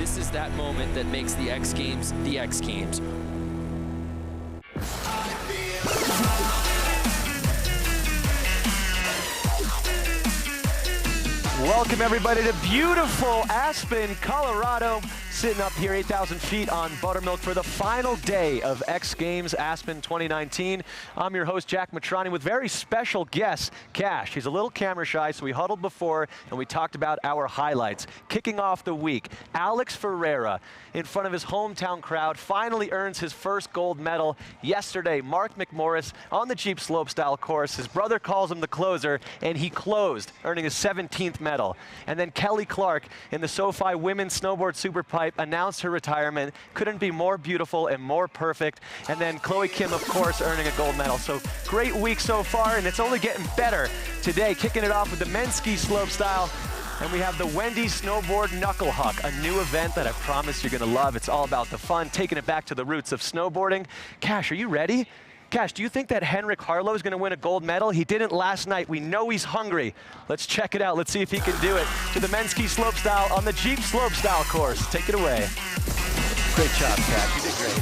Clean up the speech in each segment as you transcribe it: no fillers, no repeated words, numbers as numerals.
This is that moment that makes the X Games the X Games. Welcome everybody to beautiful Aspen, Colorado. Sitting up here 8,000 feet on buttermilk for the final day of X Games Aspen 2019. I'm your host, Jack Matrani, with very special guest, Cash. He's a little camera shy, so we huddled before and we talked about our highlights. Kicking off the week, Alex Ferreira, in front of his hometown crowd, finally earns his first gold medal. Yesterday, Mark McMorris on the Jeep Slopestyle course. His brother calls him the closer, and he closed, earning his 17th medal. And then Kelly Clark in the SoFi Women's Snowboard Superpipe announced her retirement. Couldn't be more beautiful and more perfect. And then Chloe Kim, of course, earning a gold medal. So great week so far, and it's only getting better today. Kicking it off with the men's ski slopestyle. And we have the Wendy Snowboard Knuckle Huck, a new event that I promise you're gonna love. It's all about the fun, taking it back to the roots of snowboarding. Cash, are you ready? Cash, do you think that Henrik Harlow is going to win a gold medal? He didn't last night. We know he's hungry. Let's check it out. Let's see if he can do it. To the men's ski slopestyle on the Jeep Slopestyle course. Take it away. Great job, Cash. You did great.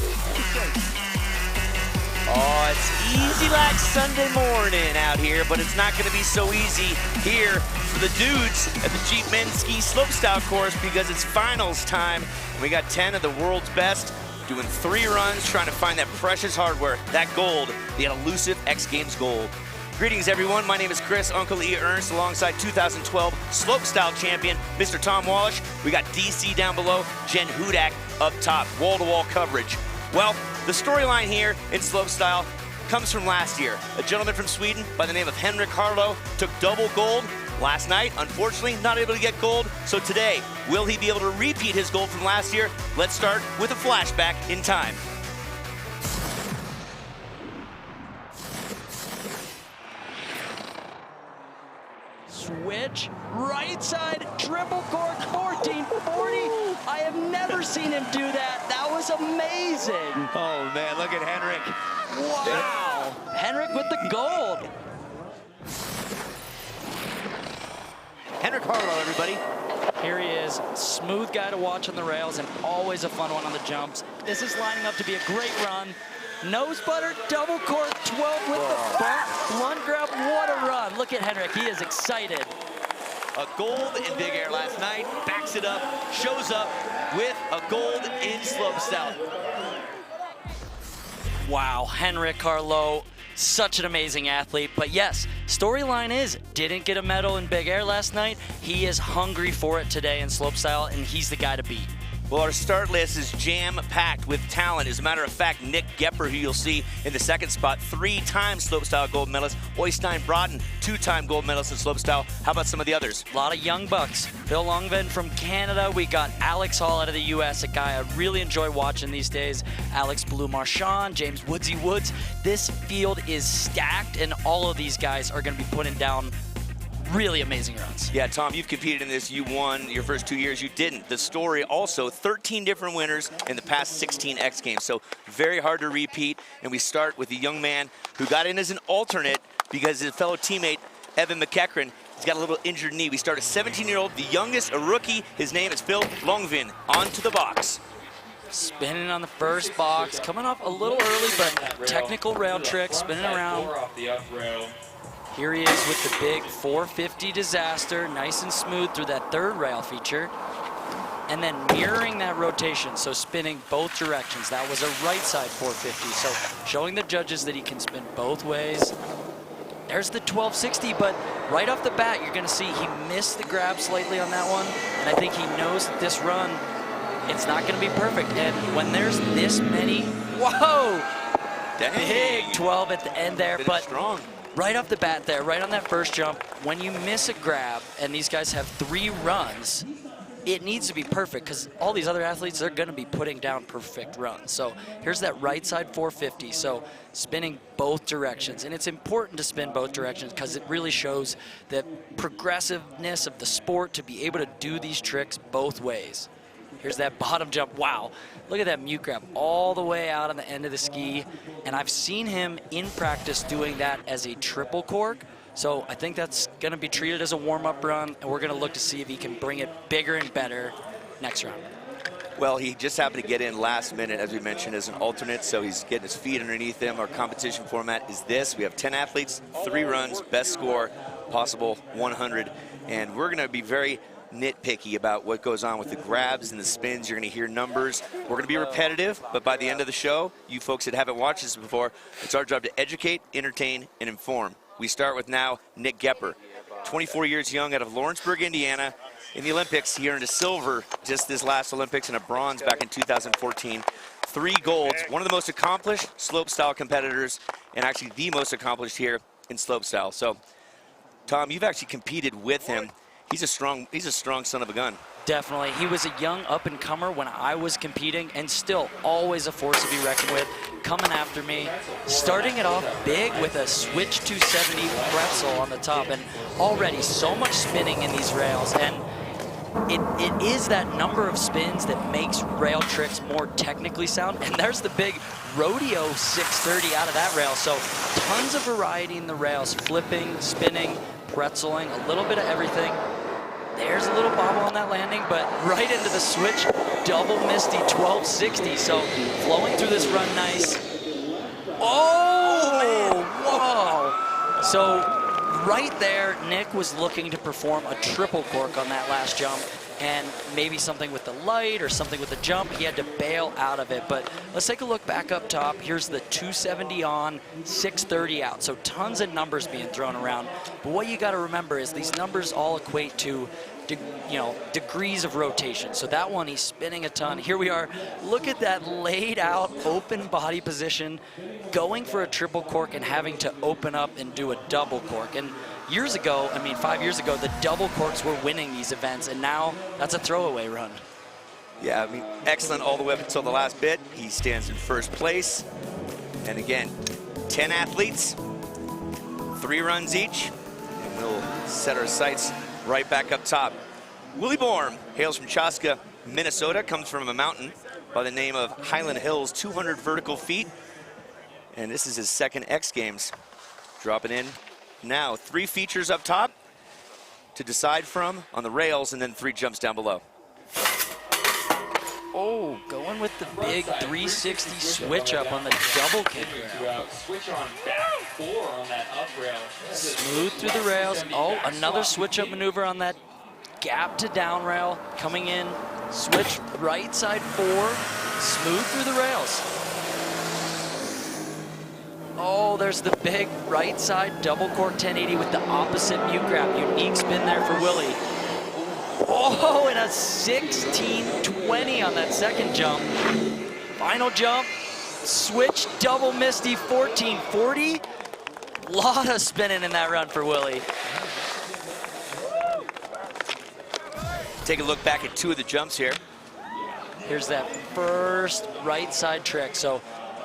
Oh, it's easy like Sunday morning out here, but it's not going to be so easy here for the dudes at the Jeep men's ski slopestyle course because it's finals time. We got 10 of the world's best doing 3 runs, trying to find that precious hardware, that gold, the elusive X Games gold. Greetings, everyone. My name is Chris, Uncle E. Ernst, alongside 2012 Slopestyle champion, Mr. Tom Wallish. We got DC down below, Jen Hudak up top, wall-to-wall coverage. Well, the storyline here in Slopestyle comes from last year. A gentleman from Sweden by the name of Henrik Harlow took double gold. Last night, unfortunately, not able to get gold. So today, will he be able to repeat his gold from last year? Let's start with a flashback in time. Switch, right side, triple cork, 1440. I have never seen him do that. That was amazing. Oh man, look at Henrik. Wow. Henrik with the gold. Henrik Harlow, everybody. Here he is, smooth guy to watch on the rails and always a fun one on the jumps. This is lining up to be a great run. Nose butter, double cork, 12 with the bump, blunt grab, what a run. Look at Henrik, he is excited. A gold in big air last night, backs it up, shows up with a gold in slopestyle. Wow, Henrik Harlow, such an amazing athlete. But yes, storyline is, didn't get a medal in big air last night. He is hungry for it today in slopestyle, and he's the guy to beat. Well, our start list is jam-packed with talent. As a matter of fact, Nick Gepper, who you'll see in the second spot, 3-time slopestyle gold medalist. Oystein Bråten, 2-time gold medalist in slopestyle. How about some of the others? A lot of young bucks. Bill Longven from Canada. We got Alex Hall out of the U.S., a guy I really enjoy watching these days. Alex Beaulieu-Marchand, James Woodsy Woods. This field is stacked, and all of these guys are going to be putting down really amazing runs. Yeah, Tom, you've competed in this. You won your first 2 years. You didn't. The story also, 13 different winners in the past 16 X Games. So very hard to repeat. And we start with a young man who got in as an alternate because his fellow teammate, Evan McEachran, he's got a little injured knee. We start a 17-year-old, the youngest, a rookie. His name is Phil Longven. Onto the box. Spinning on the first box, coming off a little early, but technical rail trick, spinning around. Here he is with the big 450 disaster, nice and smooth through that third rail feature. And then mirroring that rotation, so spinning both directions. That was a right side 450, so showing the judges that he can spin both ways. There's the 1260, but right off the bat, you're gonna see he missed the grab slightly on that one, and I think he knows that this run, it's not gonna be perfect. And when there's this many, whoa! Dang. Big 12 at the end there, but strong. Right off the bat there, right on that first jump, when you miss a grab and these guys have 3 runs, it needs to be perfect because all these other athletes, they're going to be putting down perfect runs. So here's that right side 450. So spinning both directions. And it's important to spin both directions because it really shows the progressiveness of the sport to be able to do these tricks both ways. Here's that bottom jump. Wow. Look at that mute grab all the way out on the end of the ski. And I've seen him in practice doing that as a triple cork. So I think that's going to be treated as a warm-up run, and we're going to look to see if he can bring it bigger and better next round. Well, he just happened to get in last minute, as we mentioned, as an alternate, so he's getting his feet underneath him. Our competition format is this. We have 10 athletes, 3 runs, best score, possible 100. And we're going to be very nitpicky about what goes on with the grabs and the spins. You're going to hear numbers. We're going to be repetitive, but by the end of the show, you folks that haven't watched this before, it's our job to educate, entertain, and inform. We start with now Nick Gepper, 24 years young, out of Lawrenceburg, Indiana. In the Olympics, he earned a silver just this last Olympics and a bronze back in 2014. 3 golds, one of the most accomplished slopestyle competitors, and actually the most accomplished here in slopestyle. So, Tom, you've actually competed with him. He's a strong son of a gun. Definitely. He was a young up-and-comer when I was competing, and still always a force to be reckoned with, coming after me, starting it off big with a switch 270 pretzel on the top, and already so much spinning in these rails. And it is that number of spins that makes rail tricks more technically sound. And there's the big rodeo 630 out of that rail. So tons of variety in the rails, flipping, spinning, pretzeling, a little bit of everything. There's a little bobble on that landing, but right into the switch, double misty 1260. So flowing through this run nice. Oh, whoa. So right there, Nick was looking to perform a triple cork on that last jump, and maybe something with the light or something with the jump. He had to bail out of it. But let's take a look back up top. Here's the 270 on, 630 out. So tons of numbers being thrown around. But what you got to remember is these numbers all equate to degrees of rotation. So that one, he's spinning a ton. Here we are. Look at that laid out open body position, going for a triple cork and having to open up and do a double cork. And years ago, I mean 5 years ago, the double corks were winning these events, and now that's a throwaway run. Yeah, I mean, excellent all the way up until the last bit. He stands in first place. And again, 10 athletes, 3 runs each, and we'll set our sights right back up top. Willie Borm hails from Chaska, Minnesota, comes from a mountain by the name of Highland Hills, 200 vertical feet. And this is his second X Games. Dropping in now, 3 features up top to decide from on the rails, and then 3 jumps down below. Oh, going with the big 360 switch up on the double kick. Switch on back 4 on that up rail. Smooth through the rails. Oh, another switch up maneuver on that gap to down rail. Coming in, switch right side 4, smooth through the rails. Oh, there's the big right side double cork 1080 with the opposite mute grab. Unique spin there for Willie. Oh, and a 1620 on that second jump. Final jump, switch double misty 1440. Lot of spinning in that run for Willie. Take a look back at 2 of the jumps here. Here's that first right side trick. So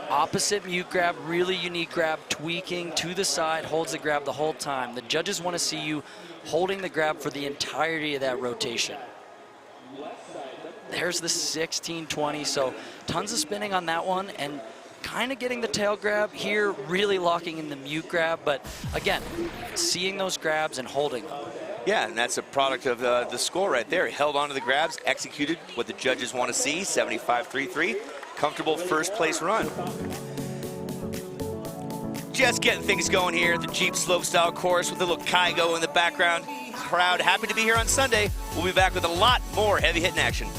opposite mute grab, really unique grab, tweaking to the side, holds the grab the whole time. The judges want to see you holding the grab for the entirety of that rotation. There's the 1620, so tons of spinning on that one, and kind of getting the tail grab here, really locking in the mute grab, but again, seeing those grabs and holding them. Yeah, and that's a product of the score right there. He held on to the grabs, executed what the judges want to see, 75.33. Comfortable first place run. Just getting things going here at the Jeep Slopestyle course with a little Kygo in the background. Crowd happy to be here on Sunday. We'll be back with a lot more heavy hitting action.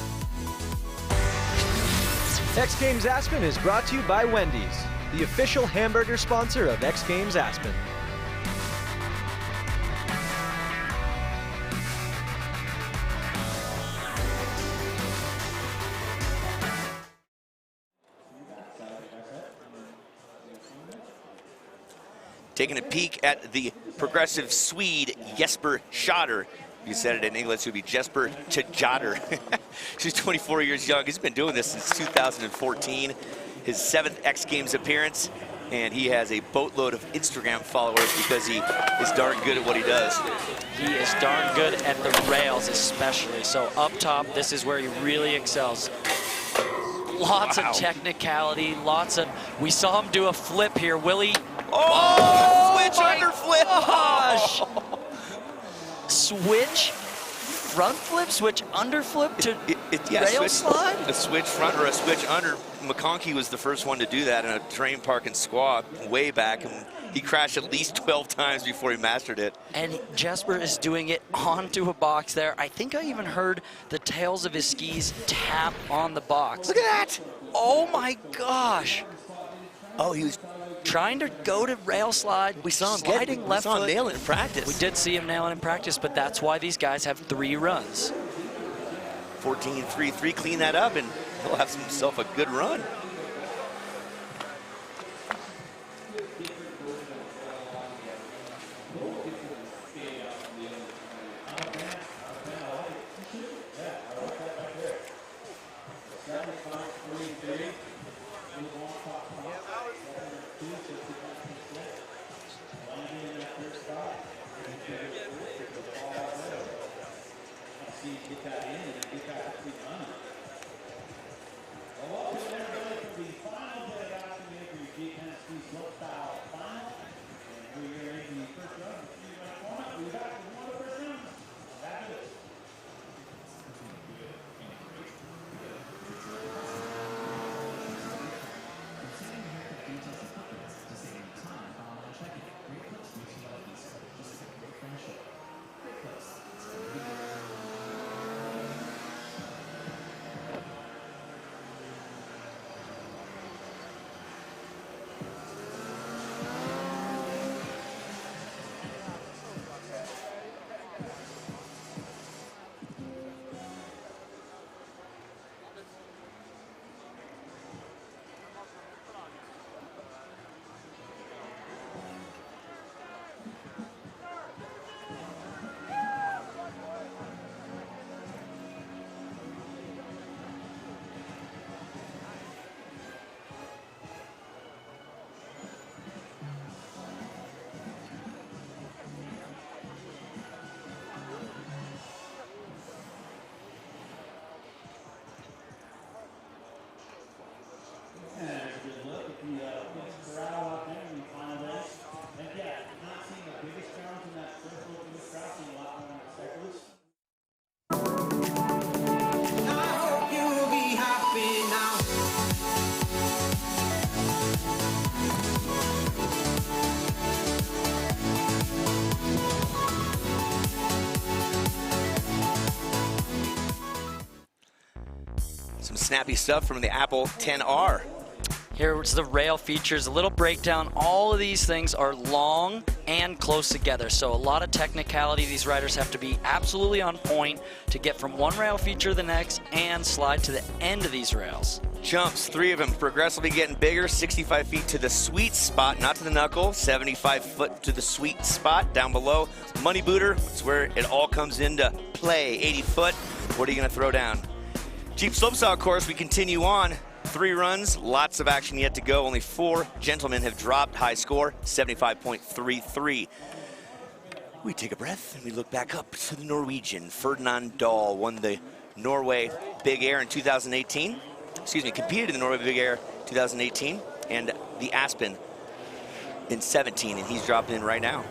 X Games Aspen is brought to you by Wendy's, the official hamburger sponsor of X Games Aspen. Taking a peek at the progressive Swede Jesper Schotter. You said it in English, it would be Jesper Tjader. He's 24 years young. He's been doing this since 2014. His 7th X Games appearance, and he has a boatload of Instagram followers because he is darn good at what he does. He is darn good at the rails especially. So up top, this is where he really excels. Lots of technicality, we saw him do a flip here. Willie. Oh, switch under flip. Gosh. Switch front flip, switch under flip to yeah, rail slide? A switch front or a switch under. McConkey was the first one to do that in a terrain park in Squaw way back. And he crashed at least 12 times before he mastered it. And Jesper is doing it onto a box there. I think I even heard the tails of his skis tap on the box. Look at that! Oh my gosh! Oh, he was trying to go to rail slide. We saw him sliding left foot. nail it in practice. We did see him nail it in practice, but that's why these guys have 3 runs. 14-3-3, clean that up, and he'll have himself a good run. Some snappy stuff from the Apple 10R. Here's the rail features, a little breakdown. All of these things are long and close together, so a lot of technicality. These riders have to be absolutely on point to get from one rail feature to the next and slide to the end of these rails. Jumps, 3 of them, progressively getting bigger, 65 feet to the sweet spot, not to the knuckle, 75 foot to the sweet spot down below. Money booter, it's where it all comes into play, 80 foot. What are you gonna throw down? Jeep Slopestyle course, we continue on. 3 runs, lots of action yet to go. Only 4 gentlemen have dropped. High score, 75.33. We take a breath and we look back up to the Norwegian. Ferdinand Dahl won the Norway Big Air in 2018. Excuse me, competed in the Norway Big Air 2018 and the Aspen in 17, and he's dropped in right now.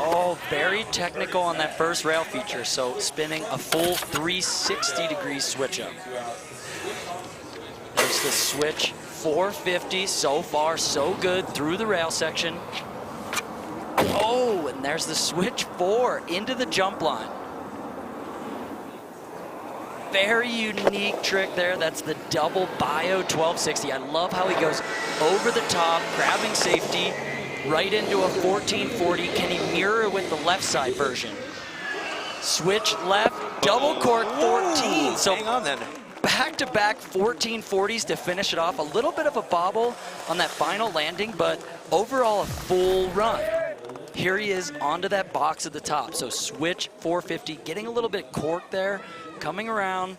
Oh, very technical on that first rail feature, so spinning a full 360-degree switch up. There's the switch 450, so far so good through the rail section. Oh, and there's the switch 4 into the jump line. Very unique trick there. That's the double bio 1260. I love how he goes over the top, grabbing safety, right into a 1440. Can he mirror with the left side version? Switch left, double cork 14. So hang on then. Back-to-back 1440s to finish it off. A little bit of a bobble on that final landing, but overall a full run. Here he is onto that box at the top. So switch 450, getting a little bit corked there, coming around.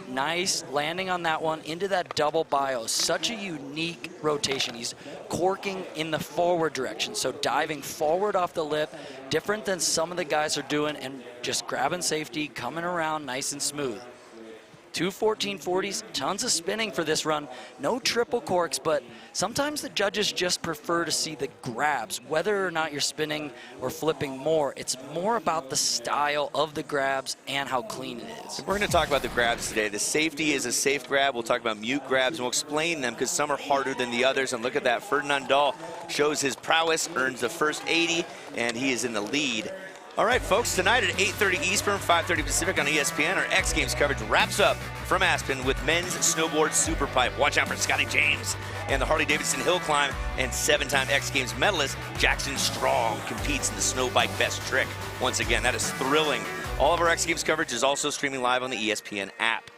Nice landing on that one into that double bio. Such a unique rotation. He's corking in the forward direction, so diving forward off the lip, different than some of the guys are doing, and just grabbing safety, coming around nice and smooth. 2 1440s, tons of spinning for this run. No triple corks, but sometimes the judges just prefer to see the grabs. Whether or not you're spinning or flipping more, it's more about the style of the grabs and how clean it is. We're going to talk about the grabs today. The safety is a safe grab. We'll talk about mute grabs, and we'll explain them because some are harder than the others. And look at that. Ferdinand Dahl shows his prowess, earns the first 80, and he is in the lead. All right, folks, tonight at 8:30 Eastern, 5:30 Pacific on ESPN, our X Games coverage wraps up from Aspen with men's snowboard super pipe. Watch out for Scotty James and the Harley-Davidson hill climb, and 7-time X Games medalist Jackson Strong competes in the snow bike best trick. Once again, that is thrilling. All of our X Games coverage is also streaming live on the ESPN app.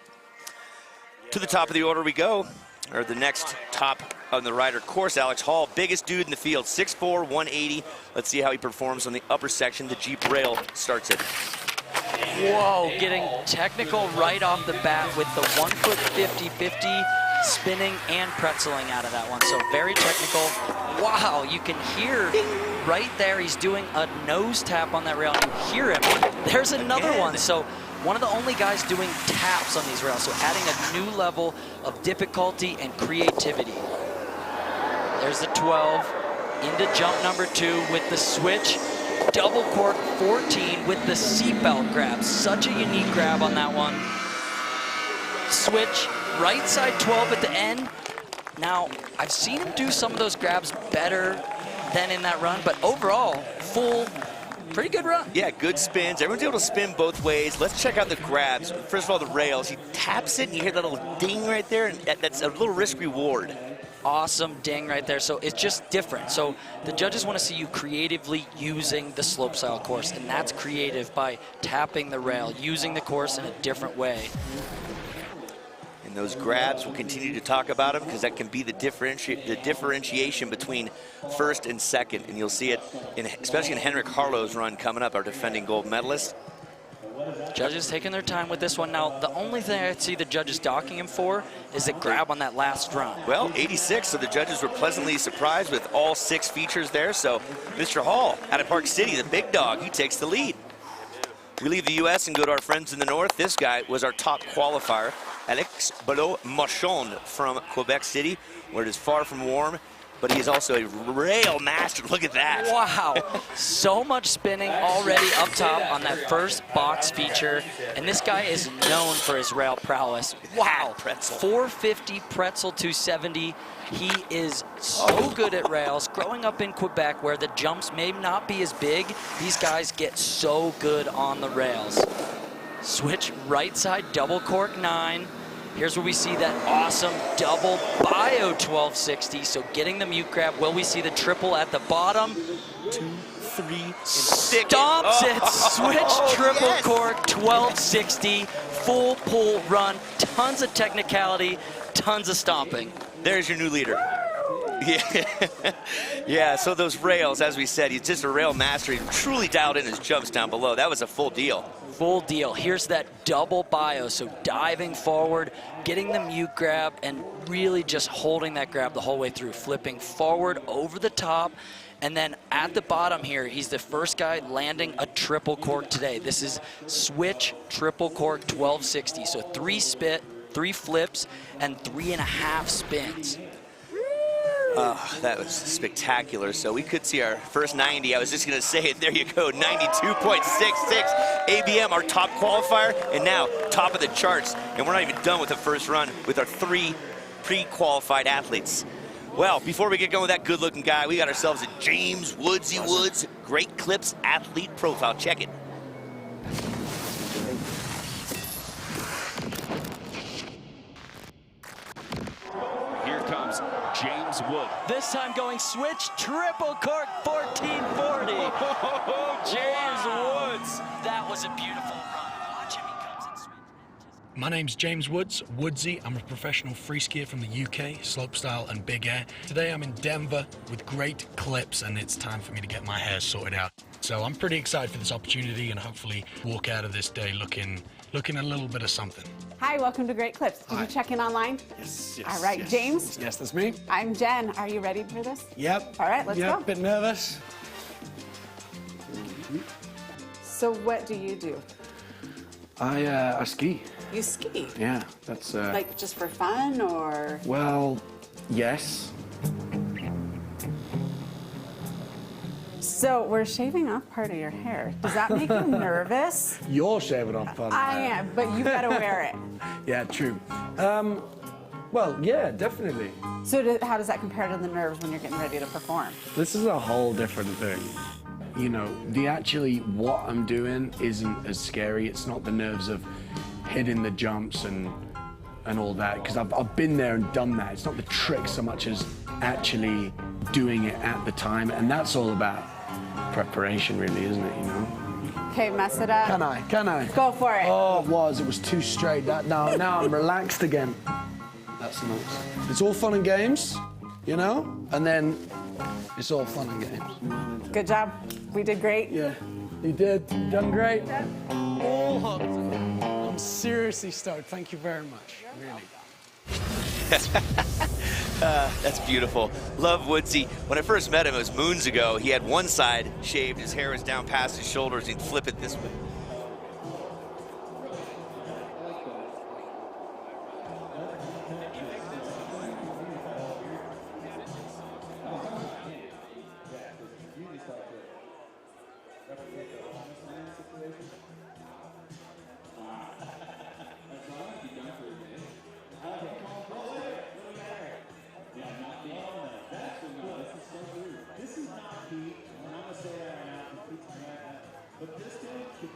To the top of the order we go, or the next top on the rider course, Alex Hall, biggest dude in the field, 6'4", 180. Let's see how he performs on the upper section. The Jeep rail starts it. Whoa, getting technical right off the bat with the 1 foot 50-50, spinning and pretzeling out of that one. So very technical. Wow, you can hear right there, he's doing a nose tap on that rail. You hear him. There's another one. So one of the only guys doing taps on these rails, so adding a new level of difficulty and creativity. There's the 12 into jump number 2 with the switch. Double cork 14 with the seatbelt grab. Such a unique grab on that one. Switch, right side 12 at the end. Now, I've seen him do some of those grabs better than in that run, but overall, full, pretty good run. Yeah, good spins. Everyone's able to spin both ways. Let's check out the grabs. First of all, the rails. He taps it, and you hear that little ding right there, and that's a little risk reward. Awesome ding right there. So it's just different. So the judges want to see you creatively using the slopestyle course, and that's creative by tapping the rail, using the course in a different way. And those grabs, we'll continue to talk about them because that can be the differentiation between first and second, and you'll see it, especially in Henrik Harlow's run coming up, our defending gold medalist. Judges taking their time with this one. Now, the only thing I see the judges docking him for is the grab on that last run. Well, 86, so the judges were pleasantly surprised with all 6 features there. So Mr. Hall out of Park City, the big dog, he takes the lead. We leave the U.S. and go to our friends in the north. This guy was our top qualifier, X Beaulieu-Marchand from Quebec City, where it is far from warm. But he is also a rail master. Look at that. Wow. So much spinning already up top on that first box feature. And this guy is known for his rail prowess. Wow. 450 pretzel 270. He is so good at rails. Growing up in Quebec where the jumps may not be as big, these guys get so good on the rails. Switch right side, double cork 9. Here's where we see that awesome double bio 1260. So getting the mute grab. Will we see the triple at the bottom? 2, 3, and Stomps it. Switch triple cork 1260. Full pull run. Tons of technicality. Tons of stomping. There's your new leader. Yeah. Yeah, so those rails, as we said, he's just a rail master. He truly dialed in his jumps down below. That was a full deal. Full deal. Here's that double bio, so diving forward, getting the mute grab, and really just holding that grab the whole way through, flipping forward over the top, and then at the bottom here, he's the first guy landing a triple cork today. This is switch triple cork 1260, so 3 flips, and 3.5 spins. Oh, that was spectacular. So we could see our first 90. I was just going to say it. There you go, 92.66. ABM, our top qualifier, and now top of the charts. And we're not even done with the first run with our 3 pre-qualified athletes. Well, before we get going with that good-looking guy, we got ourselves a James Woodsy Woods Great Clips athlete profile. Check it. James Wood. This time going switch triple cork 1440. James Woods. That was a beautiful run. Watch him, he comes in switch. My name's James Woods, Woodsy. I'm a professional free skier from the UK, slopestyle and big air. Today I'm in Denver with great clips, and it's time for me to get my hair sorted out. So I'm pretty excited for this opportunity and hopefully walk out of this day looking a little bit of something. Hi, welcome to Great Clips. Did you check in online? Yes. All right, yes. James? Yes, that's me. I'm Jen. Are you ready for this? Yep. All right, let's go. A bit nervous. So what do you do? I ski. You ski? Yeah, that's Like just for fun or? well, yes. So we're shaving off part of your hair. Does that make you nervous? You're shaving off part of I my hair. am, but you gotta wear it. Yeah, true. Well, yeah, definitely. So how does that compare to the nerves when you're getting ready to perform? This is a whole different thing. You know, what I'm doing isn't as scary. It's not the nerves of hitting the jumps and all that, because I've been there and done that. It's not the trick so much as actually doing it at the time, and that's all about preparation, really, isn't it, you know? Okay, mess it up. Can I? Go for it. Oh, it was too straight. Now I'm relaxed again. That's nice. It's all fun and games, you know? And then it's all fun and games. Good job. We did great. Yeah, you did. You done great. All hooked. I'm seriously stoked. Thank you very much. Really. That's beautiful. Love Woodsy. When I first met him, it was moons ago. He had one side shaved. His hair was down past his shoulders. He'd flip it this way. This is not heat, and I'm gonna say that right now, but this dude could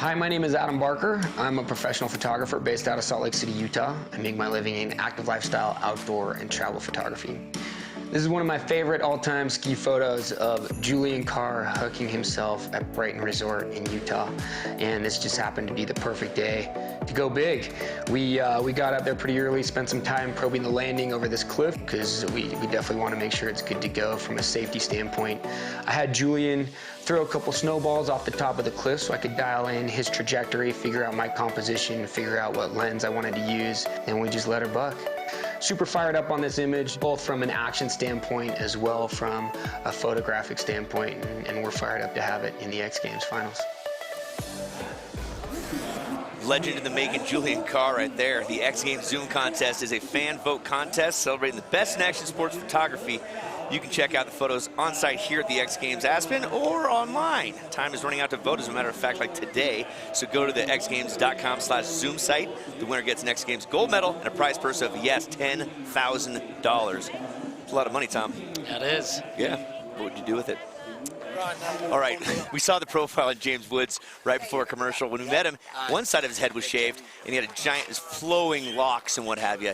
Hi, my name is Adam Barker. I'm a professional photographer based out of Salt Lake City, Utah. I make my living in active lifestyle, outdoor, and travel photography. This is one of my favorite all-time ski photos of Julian Carr hooking himself at Brighton Resort in Utah. And this just happened to be the perfect day to go big. We got out there pretty early, spent some time probing the landing over this cliff because we definitely want to make sure it's good to go from a safety standpoint. I had Julian throw a couple snowballs off the top of the cliff so I could dial in his trajectory, figure out my composition, figure out what lens I wanted to use, and we just let her buck. Super fired up on this image, both from an action standpoint as well from a photographic standpoint, and we're fired up to have it in the X Games finals. Legend in the making, Julian Carr right there. The X Games Zoom contest is a fan vote contest celebrating the best in action sports photography. You can check out the photos on site here at the X Games Aspen or online. Time is running out to vote, as a matter of fact, like today. So go to the xgames.com/Zoom site. The winner gets an X Games gold medal and a prize purse of, yes, $10,000. It's a lot of money, Tom. That is. Yeah. What would you do with it? All right, we saw the profile of James Woods right before a commercial. When we met him, one side of his head was shaved, and he had a giant, flowing locks and what have you.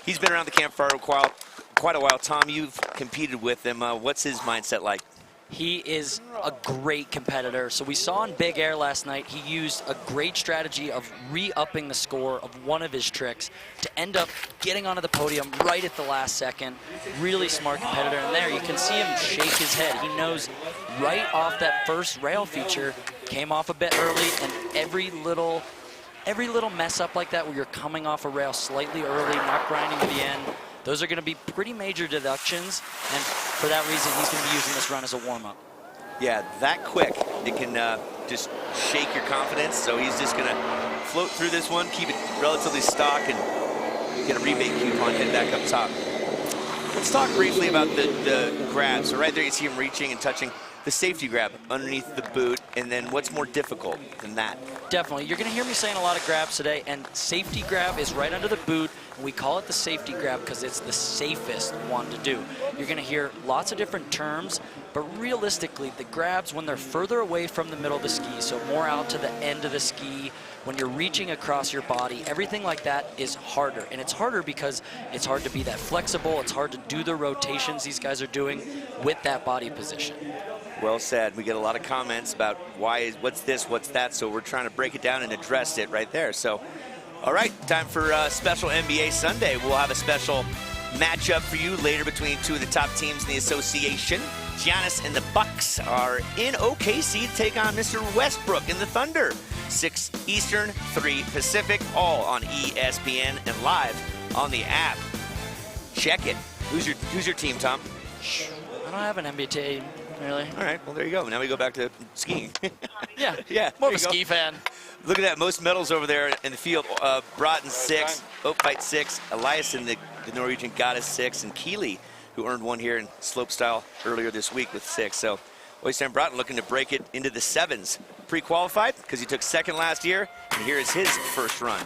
He's been around the campfire quite a while. Tom, you've competed with him. What's his mindset like? He is a great competitor. So we saw in Big Air last night, he used a great strategy of re-upping the score of one of his tricks to end up getting onto the podium right at the last second. Really smart competitor. And there you can see him shake his head. He knows right off that first rail feature, came off a bit early, and every little mess up like that where you're coming off a rail slightly early, not grinding to the end, those are going to be pretty major deductions, and for that reason, he's going to be using this run as a warm-up. Yeah, that quick, it can just shake your confidence, so he's just going to float through this one, keep it relatively stock, and get a rebate coupon head back up top. Let's talk briefly about the grab. So right there, you see him reaching and touching the safety grab underneath the boot, and then what's more difficult than that? Definitely. You're going to hear me saying a lot of grabs today, and safety grab is right under the boot, and we call it the safety grab because it's the safest one to do. You're going to hear lots of different terms, but realistically, the grabs, when they're further away from the middle of the ski, so more out to the end of the ski, when you're reaching across your body, everything like that is harder. And it's harder because it's hard to be that flexible, it's hard to do the rotations these guys are doing with that body position. Well said. We get a lot of comments about what's this, what's that, so we're trying to break it down and address it right there. So, all right, time for special NBA Sunday. We'll have a special matchup for you later between two of the top teams in the association. Giannis and the Bucks are in OKC to take on Mr. Westbrook and the Thunder. 6 Eastern, 3 Pacific, all on ESPN and live on the app. Check it. Who's your team, Tom? I don't have an NBA team. Really? All right, well, there you go. Now we go back to skiing. Yeah, more of a ski fan. Look at that, most medals over there in the field. Broughton 6, Opite 6, Eliasson, the Norwegian, got us 6, and Keeley, who earned one here in slopestyle earlier this week with 6. So Oystein Broughton looking to break it into the 7s. Pre-qualified because he took 2nd last year, and here is his first run.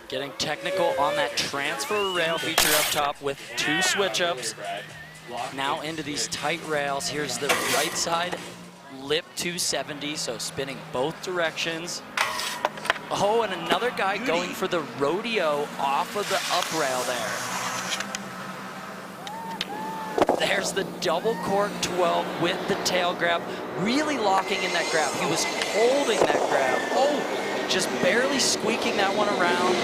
Getting technical on that transfer rail feature up top with 2 switch-ups. Now into these tight rails. Here's the right side lip 270, so spinning both directions. Oh, and another guy going for the rodeo off of the up rail there. There's the double cork 12 with the tail grab, really locking in that grab. He was holding that grab. Oh, just barely squeaking that one around.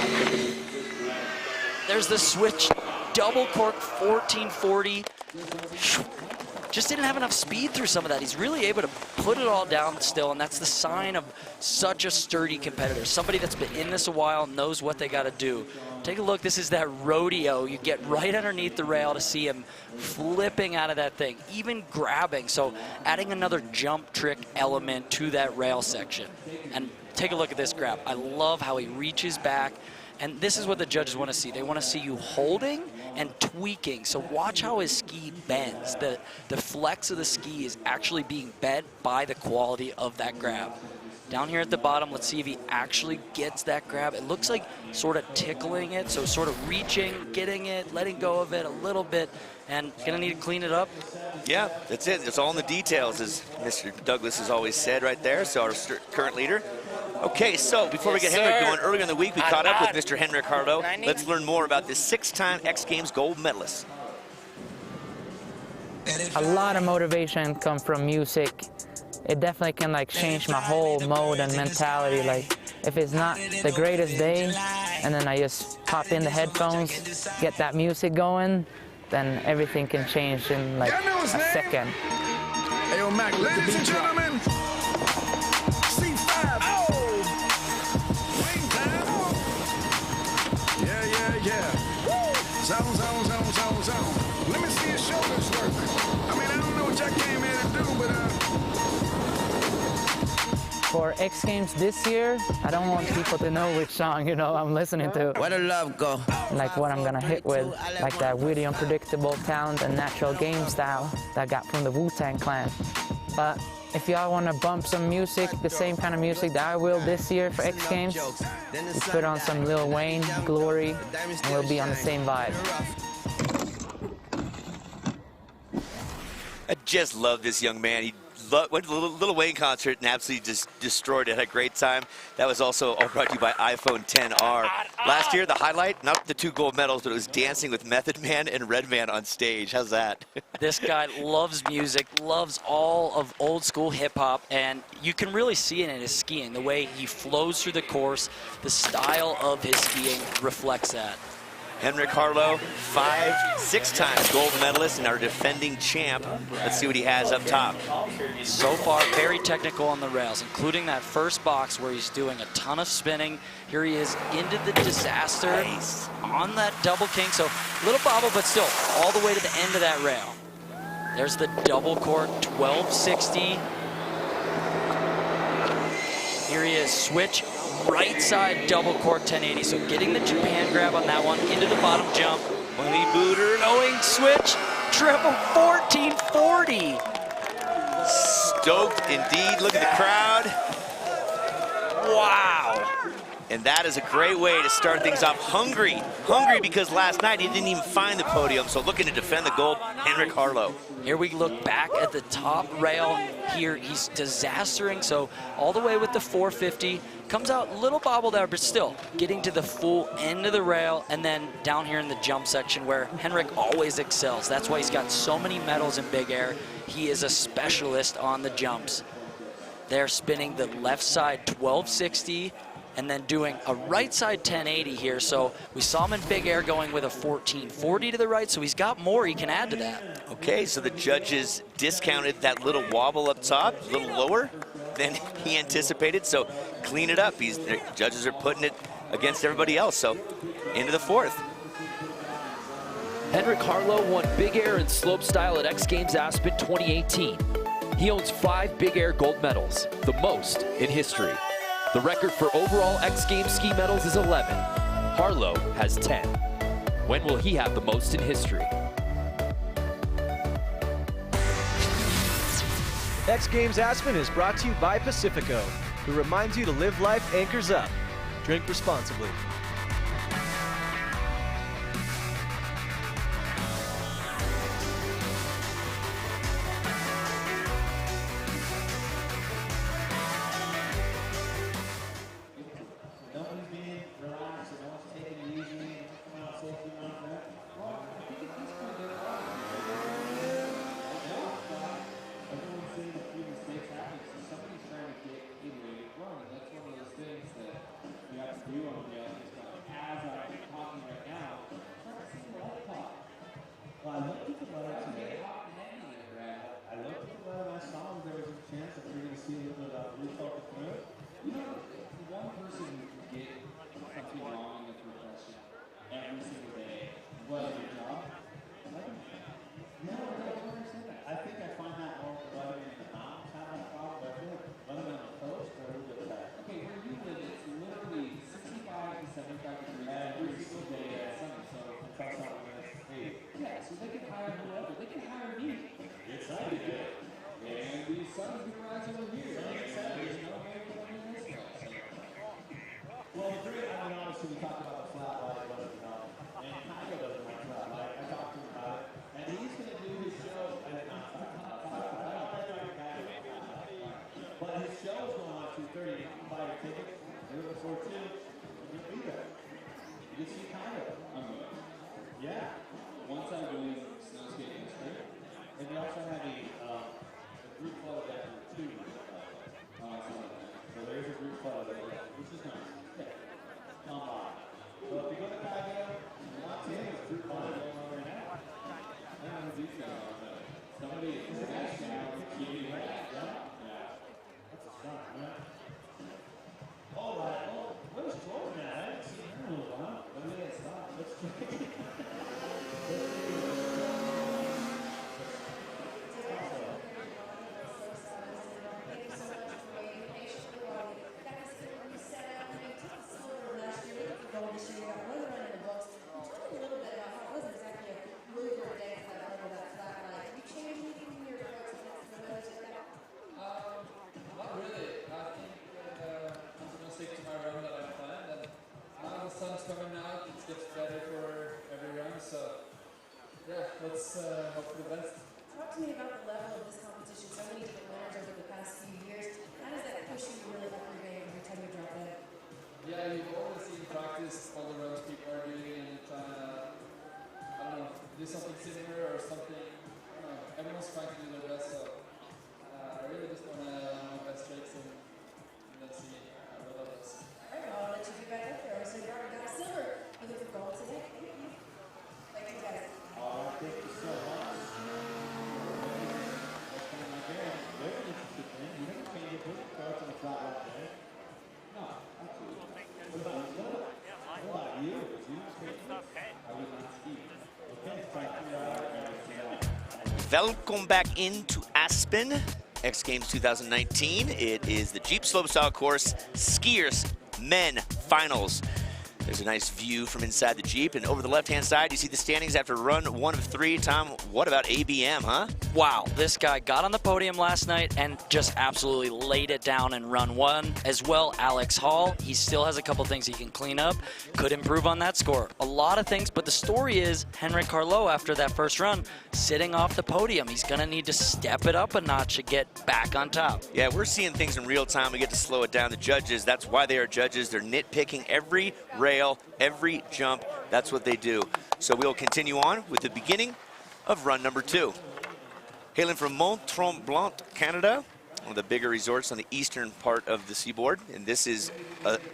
There's the switch, double cork 1440. Just didn't have enough speed through some of that. He's really able to put it all down still, and that's the sign of such a sturdy competitor. Somebody that's been in this a while, knows what they got to do. Take a look. This is that rodeo. You get right underneath the rail to see him flipping out of that thing, even grabbing. So adding another jump trick element to that rail section. And take a look at this grab. I love how he reaches back. And this is what the judges want to see. They want to see you holding and tweaking. So watch how his ski bends. The flex of the ski is actually being bent by the quality of that grab. Down here at the bottom, let's see if he actually gets that grab. It looks like sort of tickling it, so sort of reaching, getting it, letting go of it a little bit, and gonna need to clean it up. Yeah, that's it. It's all in the details, as Mr. Douglas has always said right there. So our current leader. Okay, so before we get Henrik going, earlier in the week we caught up with Mr. Henrik Harlow. Let's learn more about this 6-time X Games gold medalist. A lot of motivation comes from music. It definitely can like change my whole mode and mentality. Like if it's not the greatest day and then I just pop in the headphones, get that music going, then everything can change in like a second. Hey, yo, Mac, ladies and gentlemen, C5. Oh! Wing down. Yeah. Woo! Zone. Let me see your shoulders work. I mean, I don't know what y'all came here to do, but For X Games this year, I don't want people to know which song, you know, I'm listening to. Where the love go? Like what I'm gonna hit with, like that witty, unpredictable talent and natural game style that I got from the Wu-Tang Clan. But if y'all wanna bump some music, the same kind of music that I will this year for X Games, we put on some Lil Wayne, Glory, and we'll be on the same vibe. I just love this young man. He went to the Lil Wayne concert and absolutely just destroyed it. Had a great time. That was also all brought to you by iPhone XR. Last year, the highlight, not the 2 gold medals, but it was dancing with Method Man and Redman on stage. How's that? This guy loves music, loves all of old school hip hop, and you can really see it in his skiing. The way he flows through the course, the style of his skiing reflects that. Henrik Harlow, 6-time gold medalist and our defending champ. Let's see what he has up top. So far, very technical on the rails, including that first box where he's doing a ton of spinning. Here he is into the disaster on that double king. So little bobble, but still all the way to the end of that rail. There's the double cork 1260. Here he is, switch. Right side double cork 1080. So getting the Japan grab on that one into the bottom jump. Money booter. Going switch. Triple 1440. Stoked indeed. Look at the crowd. Wow. And that is a great way to start things off. Hungry because last night he didn't even find the podium. So looking to defend the gold, Henrik Harlow. Here we look back at the top rail. Here he's disastering. So all the way with the 450. Comes out a little bobbled out, but still getting to the full end of the rail, and then down here in the jump section where Henrik always excels. That's why he's got so many medals in big air. He is a specialist on the jumps. They're spinning the left side 1260 and then doing a right side 1080 here. So we saw him in big air going with a 1440 to the right, so he's got more he can add to that. Okay, so the judges discounted that little wobble up top, a little lower than he anticipated, so clean it up. The judges are putting it against everybody else, so into the 4th. Henrik Harlow won big air and slopestyle at X Games Aspen 2018. He owns 5 big air gold medals, the most in history. The record for overall X Games ski medals is 11. Harlow has 10. When will he have the most in history? X Games Aspen is brought to you by Pacifico, who reminds you to live life anchors up. Drink responsibly. But his show is going on 2:30. You can buy your ticket. Yeah, let's hope for the best. Talk to me about the level of this competition. So many different winners over the past few years. How does that push you to really up your game every time you drop in? Yeah, you've always seen practice all the runs people are doing and trying to, I don't know, do something similar or something. I don't know, everyone's trying to do their best, so I really just want to know my best tricks and then see what that is. All right, well, I'll let you get back up there. So you already got silver. Looking for gold today. Thank you. Thank you, guys. Thank you so much. That's kind of like very interesting thing. You never change your book cards on the flat like that. No, absolutely. What about you? What about you? I would not ski. Okay, thank you. Welcome back into Aspen, X Games 2019. It is the Jeep Slopestyle course, skiers men finals. There's a nice view from inside the Jeep, and over the left-hand side, you see the standings after run 1 of 3. Tom, what about ABM, huh? Wow, this guy got on the podium last night and just absolutely laid it down in run 1. As well, Alex Hall, he still has a couple things he can clean up, could improve on that score. A lot of things, but the story is Henrik Carlo, after that first run, sitting off the podium. He's gonna need to step it up a notch to get back on top. Yeah, we're seeing things in real time. We get to slow it down. The judges, that's why they are judges. They're nitpicking every rail, every jump. That's what they do. So we'll continue on with the beginning of run number 2. Hailing from Mont-Tremblant, Canada, one of the bigger resorts on the eastern part of the seaboard, and this is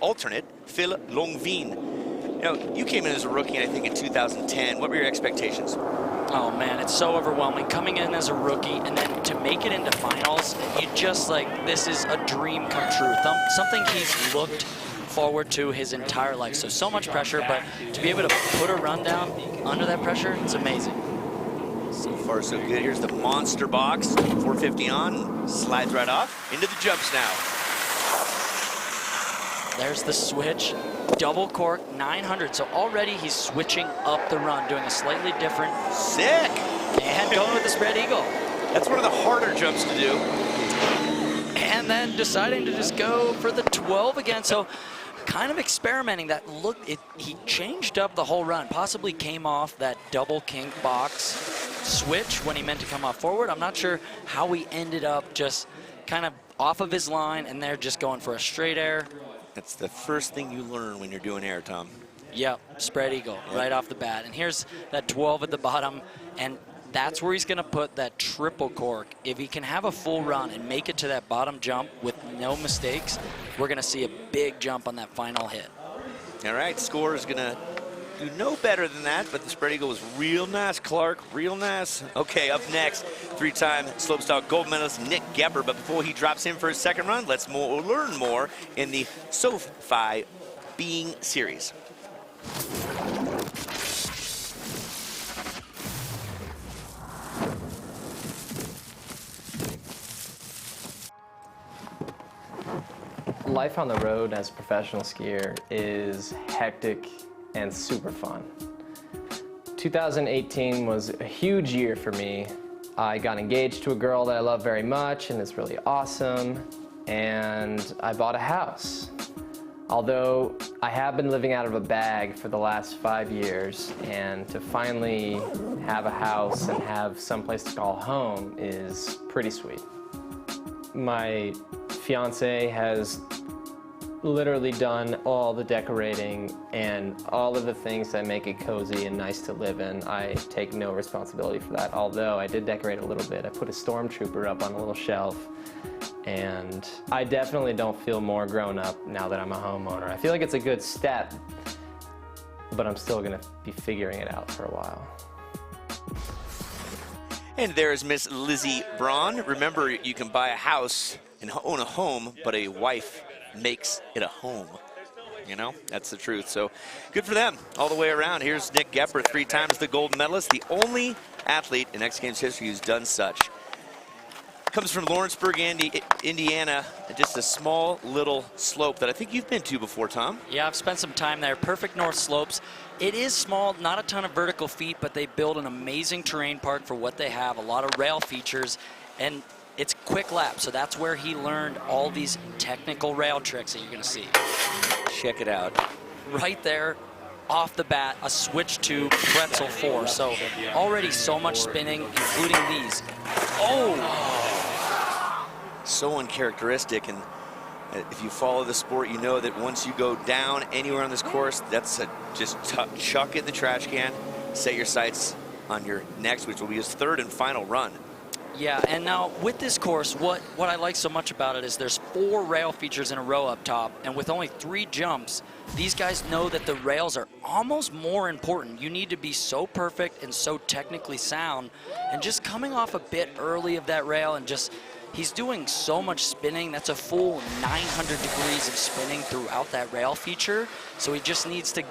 alternate Phil Longvin. You know, you came in as a rookie, I think, in 2010. What were your expectations? Oh man, it's so overwhelming. Coming in as a rookie and then to make it into finals, you just like, this is a dream come true. Something he's looked forward to his entire life. So much pressure, but to be able to put a run down under that pressure, it's amazing. So far, so good. Here's the monster box, 450 on, slides right off into the jumps now. There's the switch, double cork, 900. So already he's switching up the run, doing a slightly different. Sick! And going with the spread eagle. That's one of the harder jumps to do. And then deciding to just go for the 12 again. So kind of experimenting that look, he changed up the whole run, possibly came off that double kink box switch when he meant to come off forward. I'm not sure how he ended up just kind of off of his line and they're just going for a straight air. That's the first thing you learn when you're doing air, Tom. Yep, spread eagle right off the bat. And here's that 12 at the bottom, and that's where he's gonna put that triple cork. If he can have a full run and make it to that bottom jump with no mistakes, we're gonna see a big jump on that final hit. All right, score is gonna do no better than that, but the spread eagle was real nice, Clark, real nice. Okay, up next, 3-time slopestyle gold medalist Nick Gepper, but before he drops in for his second run, let's learn more in the SoFi Being Series. Life on the road as a professional skier is hectic and super fun. 2018 was a huge year for me. I got engaged to a girl that I love very much and it's really awesome, and I bought a house. Although I have been living out of a bag for the last 5 years, and to finally have a house and have someplace to call home is pretty sweet. My fiance has literally done all the decorating and all of the things that make it cozy and nice to live in. I take no responsibility for that, although I did decorate a little bit. I put a stormtrooper up on a little shelf, and I definitely don't feel more grown up now that I'm a homeowner. I feel like it's a good step, but I'm still gonna be figuring it out for a while. And there is Miss Lizzie Braun. Remember, you can buy a house and own a home, but a wife makes it a home. You know, that's the truth. So good for them all the way around. Here's Nick Gepper, 3 times the gold medalist, the only athlete in X Games history who's done such. Comes from Lawrenceburg, Indiana, just a small little slope that I think you've been to before, Tom. Yeah, I've spent some time there. Perfect north slopes. It is small, not a ton of vertical feet, but they build an amazing terrain park for what they have, a lot of rail features, and it's quick lap, so that's where he learned all these technical rail tricks that you're gonna see. Check it out. Right there, off the bat a switch to pretzel 4. So already so much spinning, including these. Oh! So uncharacteristic, and if you follow the sport, you know that once you go down anywhere on this course, that's just chuck it in the trash can, set your sights on your next, which will be his third and final run. Yeah, and now with this course, what I like so much about it is there's 4 rail features in a row up top, and with only 3 jumps, these guys know that the rails are almost more important. You need to be so perfect and so technically sound, and just coming off a bit early of that rail and just, he's doing so much spinning. That's a full 900 degrees of spinning throughout that rail feature, so he just needs to,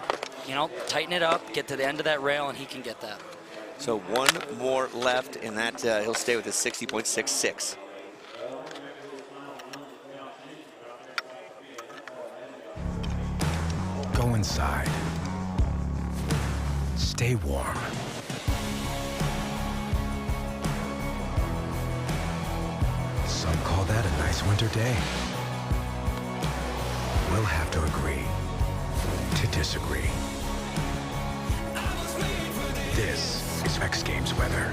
you know, tighten it up, get to the end of that rail, and he can get that. So one more left, and that he'll stay with his 60.66. Go inside. Stay warm. Some call that a nice winter day. We'll have to agree to disagree. This is X Games weather.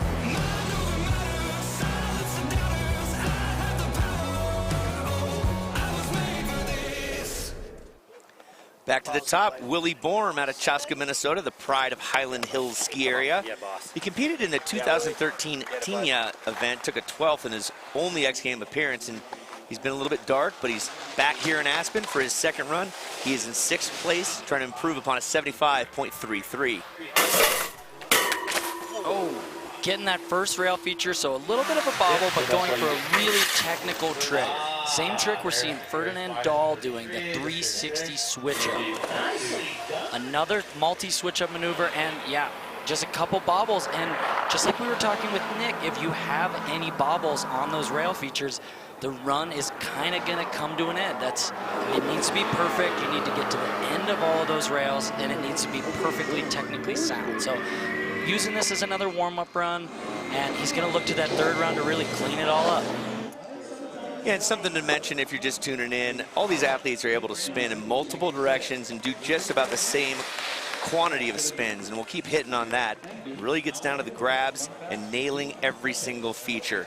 Back to the top, Willie Borm out of Chaska, Minnesota, the pride of Highland Hills ski area. Yeah, boss. He competed in the 2013 Tignes event, took a 12th in his only X Game appearance, and he's been a little bit dark, but he's back here in Aspen for his second run. He is in 6th place, trying to improve upon a 75.33. Oh, getting that first rail feature, so a little bit of a bobble, but going for a really technical trick. Same trick we're seeing Ferdinand Dahl doing, the 360 switch up. Another multi-switch up maneuver, and yeah, just a couple bobbles. And just like we were talking with Nick, if you have any bobbles on those rail features, the run is kind of going to come to an end. It needs to be perfect. You need to get to the end of all of those rails, and it needs to be perfectly technically sound. So using this as another warm-up run, and he's going to look to that third round to really clean it all up. Yeah, it's something to mention if you're just tuning in. All these athletes are able to spin in multiple directions and do just about the same quantity of spins, and we'll keep hitting on that. It really gets down to the grabs and nailing every single feature.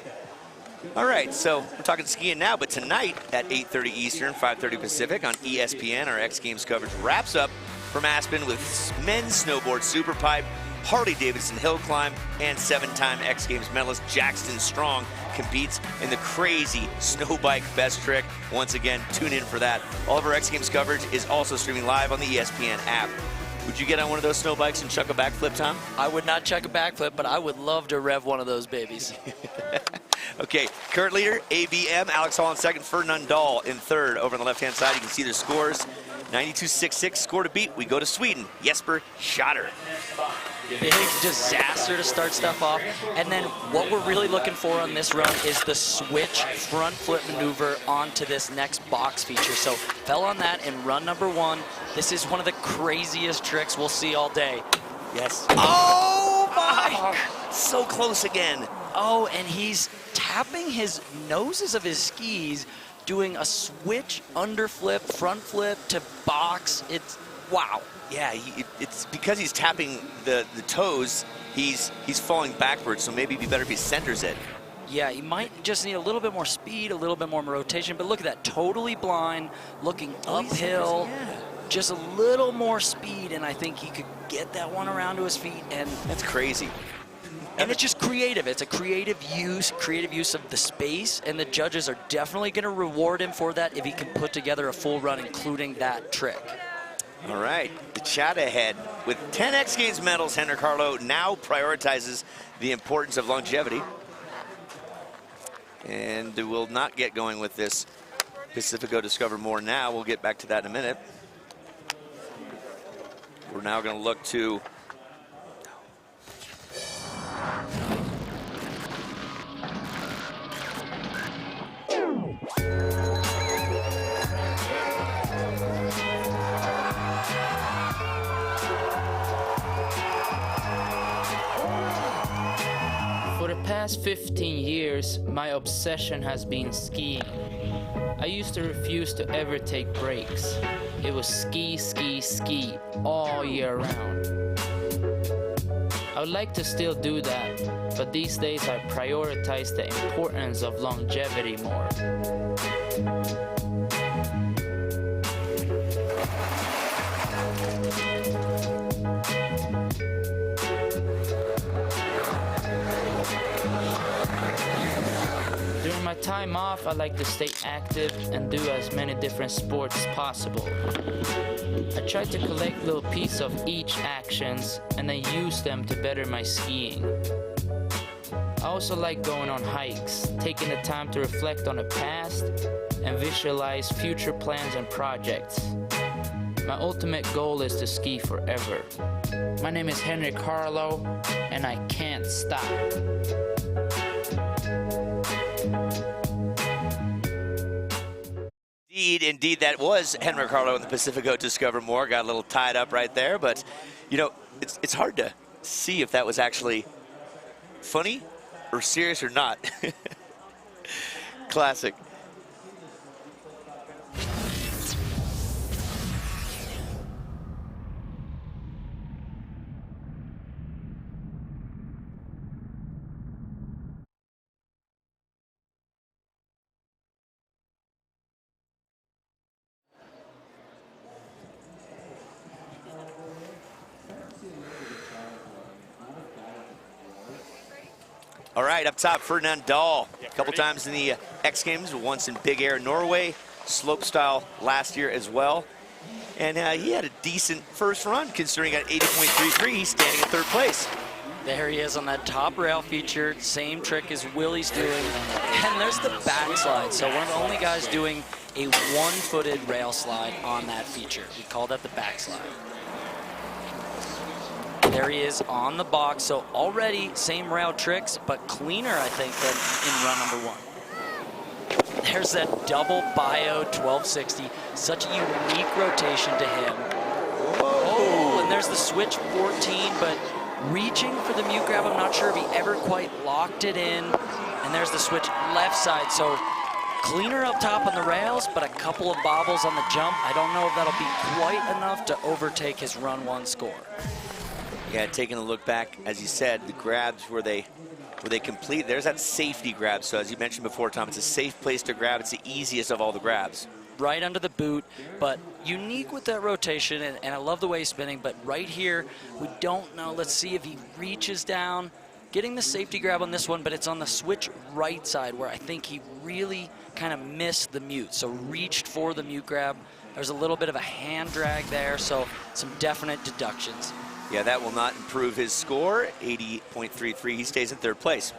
All right, so we're talking skiing now, but tonight at 8:30 Eastern, 5:30 Pacific on ESPN, our X Games coverage wraps up from Aspen with men's snowboard superpipe, Harley-Davidson hill climb, and 7-time X Games medalist Jackson Strong competes in the crazy snow bike best trick. Once again, tune in for that. All of our X Games coverage is also streaming live on the ESPN app. Would you get on one of those snow bikes and chuck a backflip, Tom? I would not chuck a backflip, but I would love to rev one of those babies. Okay, current leader, ABM, Alex Hall in second, Ferdinand Dahl in third. Over on the left-hand side, you can see their scores. 92.66 score to beat. We go to Sweden, Jesper Schotter. Big disaster to start stuff off. And then what we're really looking for on this run is the switch front flip maneuver onto this next box feature. So fell on that in run number 1. This is one of the craziest tricks we'll see all day. Yes. Oh my! So close again. Oh, and he's tapping his noses of his skis, doing a switch underflip, front flip to box. It's wow. Yeah, it's because he's tapping the toes, he's falling backwards, so maybe it'd be better if he centers it. Yeah, he might just need a little bit more speed, a little bit more rotation, but look at that, totally blind, looking uphill, just a little more speed, and I think he could get that one around to his feet. And that's crazy. And it's just creative. It's a creative use of the space, and the judges are definitely going to reward him for that if he can put together a full run, including that trick. All right, the chat ahead. With 10 X Games medals, Henrik Harlow now prioritizes the importance of longevity. And we'll not get going with this Pacifico Discover More now. We'll get back to that in a minute. We're now going to look to For the past 15 years, my obsession has been skiing. I used to refuse to ever take breaks. it was ski, ski, ski all year round. I would like to still do that, but these days I prioritize the importance of longevity more. During my time off, I like to stay active and do as many different sports as possible. I try to collect little pieces of each actions and then use them to better my skiing. I also like going on hikes, taking the time to reflect on the past and visualize future plans and projects. My ultimate goal is to ski forever. My name is Henrik Harlow, and I can't stop. Indeed, that was Henrik Harlow in the Pacifico Discover More. Got a little tied up right there, but you know, it's hard to see if that was actually funny or serious or not. Classic. All right, up top, Ferdinand Dahl. A couple times in the X Games, once in Big Air Norway, Slopestyle last year as well. And he had a decent first run, considering at 80.33, he's standing in third place. There he is on that top rail feature, same trick as Willie's doing. And there's the backslide. So one of the only guys doing a one-footed rail slide on that feature. We call that the backslide. There he is on the box, so already same rail tricks, but cleaner, I think, than in run number 1. There's that double bio 1260, such a unique rotation to him. Oh, and there's the switch 14, but reaching for the mute grab, I'm not sure if he ever quite locked it in. And there's the switch left side, so cleaner up top on the rails, but a couple of bobbles on the jump. I don't know if that'll be quite enough to overtake his run 1 score. Yeah, taking a look back, as you said, the grabs where they complete, there's that safety grab. So as you mentioned before, Tom, it's a safe place to grab. It's the easiest of all the grabs. Right under the boot, but unique with that rotation, and I love the way he's spinning, but right here, we don't know. Let's see if he reaches down, getting the safety grab on this one, but it's on the switch right side where I think he really kind of missed the mute, so reached for the mute grab. There's a little bit of a hand drag there, so some definite deductions. Yeah, that will not improve his score, 80.33. He stays in third place.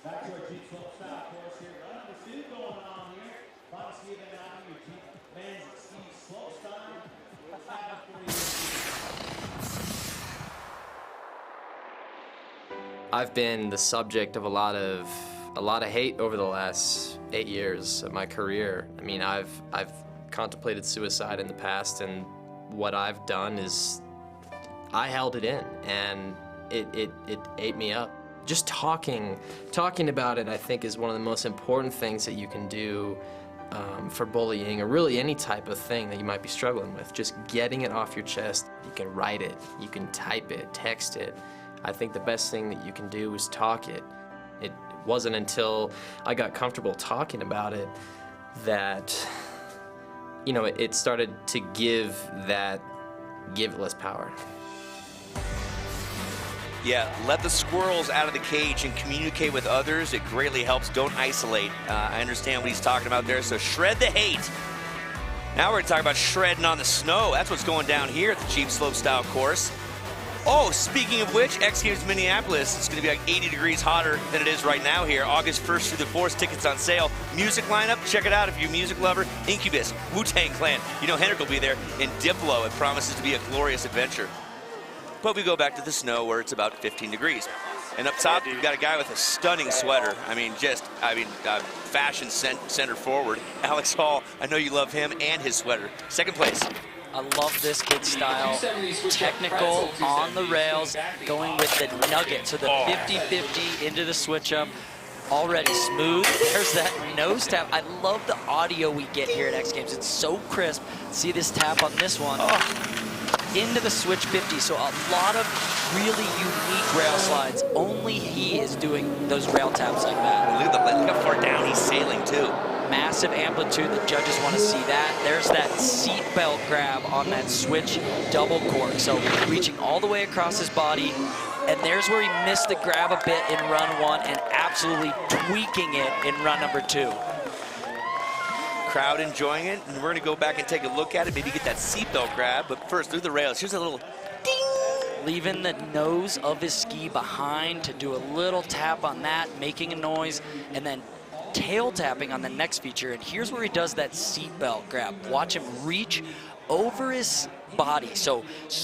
Back to our Jeep Slopestyle course here. Run number 2 going on here. Fun ski event out here, Jeep men's ski Slopestyle. I've been the subject of a lot of a lot of hate over the last 8 years of my career. I mean, I've contemplated suicide in the past, and what I've done is I held it in, and it ate me up. Just talking about it, I think, is one of the most important things that you can do for bullying, or really any type of thing that you might be struggling with. Just getting it off your chest. You can write it, you can type it, text it. I think the best thing that you can do is talk it. It wasn't until I got comfortable talking about it that, you know, it started to give it less power. Yeah, let the squirrels out of the cage and communicate with others. It greatly helps. Don't isolate. I understand what he's talking about there, so shred the hate. Now we're going to talk about shredding on the snow. That's what's going down here at the Jeep Slopestyle course. Oh, speaking of which, X Games Minneapolis, it's going to be like 80 degrees hotter than it is right now here. August 1st through the 4th, tickets on sale. Music lineup, check it out if you're a music lover. Incubus, Wu-Tang Clan. You know Henrik will be there. And Diplo, it promises to be a glorious adventure. But we go back to the snow where it's about 15 degrees. And up top, you've got a guy with a stunning sweater. Fashion center forward. Alex Hall, I know you love him and his sweater. Second place. I love this kid's style. Technical on the rails, going with the nugget. So the 50-50 into the switch up. Already smooth. There's that nose tap. I love the audio we get here at X Games. It's so crisp. See this tap on this one. Into the switch 50. So a lot of really unique rail slides. Only he is doing those rail taps like that. Look how far down he's sailing too. Massive amplitude. The judges want to see that. There's that seat belt grab on that switch double cork. So reaching all the way across his body. And there's where he missed the grab a bit in run 1 and absolutely tweaking it in run number 2. Crowd enjoying it, and we're going to go back and take a look at it, maybe get that seatbelt grab, but first through the rails. Here's a little ding! Leaving the nose of his ski behind to do a little tap on that, making a noise, and then tail tapping on the next feature. And here's where he does that seatbelt grab. Watch him reach over his body. So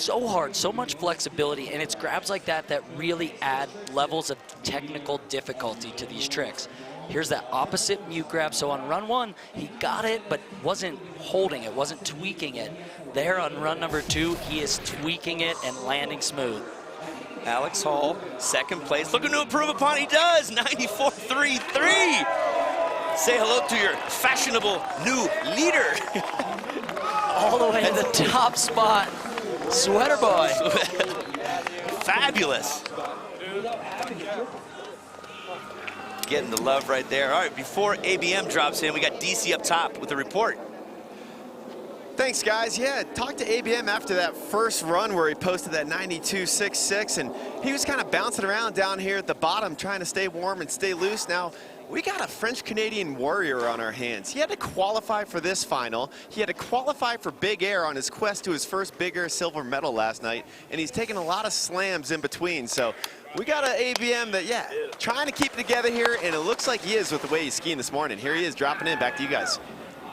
hard, so much flexibility, and it's grabs like that that really add levels of technical difficulty to these tricks. Here's that opposite mute grab. So on run 1, he got it, but wasn't holding it, wasn't tweaking it. There on run number 2, he is tweaking it and landing smooth. Alex Hall, second place, looking to improve upon. He does, 94.33. Say hello to your fashionable new leader. All the way to the top spot, Sweater Boy. Fabulous. Getting the love right there. All right, before ABM drops in, we got DC up top with a report. Thanks, guys. Yeah, talked to ABM after that first run where he posted that 92.66, and he was kind of bouncing around down here at the bottom trying to stay warm and stay loose. Now, we got a French-Canadian warrior on our hands. He had to qualify for this final. He had to qualify for Big Air on his quest to his first Big Air silver medal last night, and he's taken a lot of slams in between. So we got an ABM that, yeah, trying to keep it together here, and it looks like he is with the way he's skiing this morning. Here he is dropping in. Back to you guys.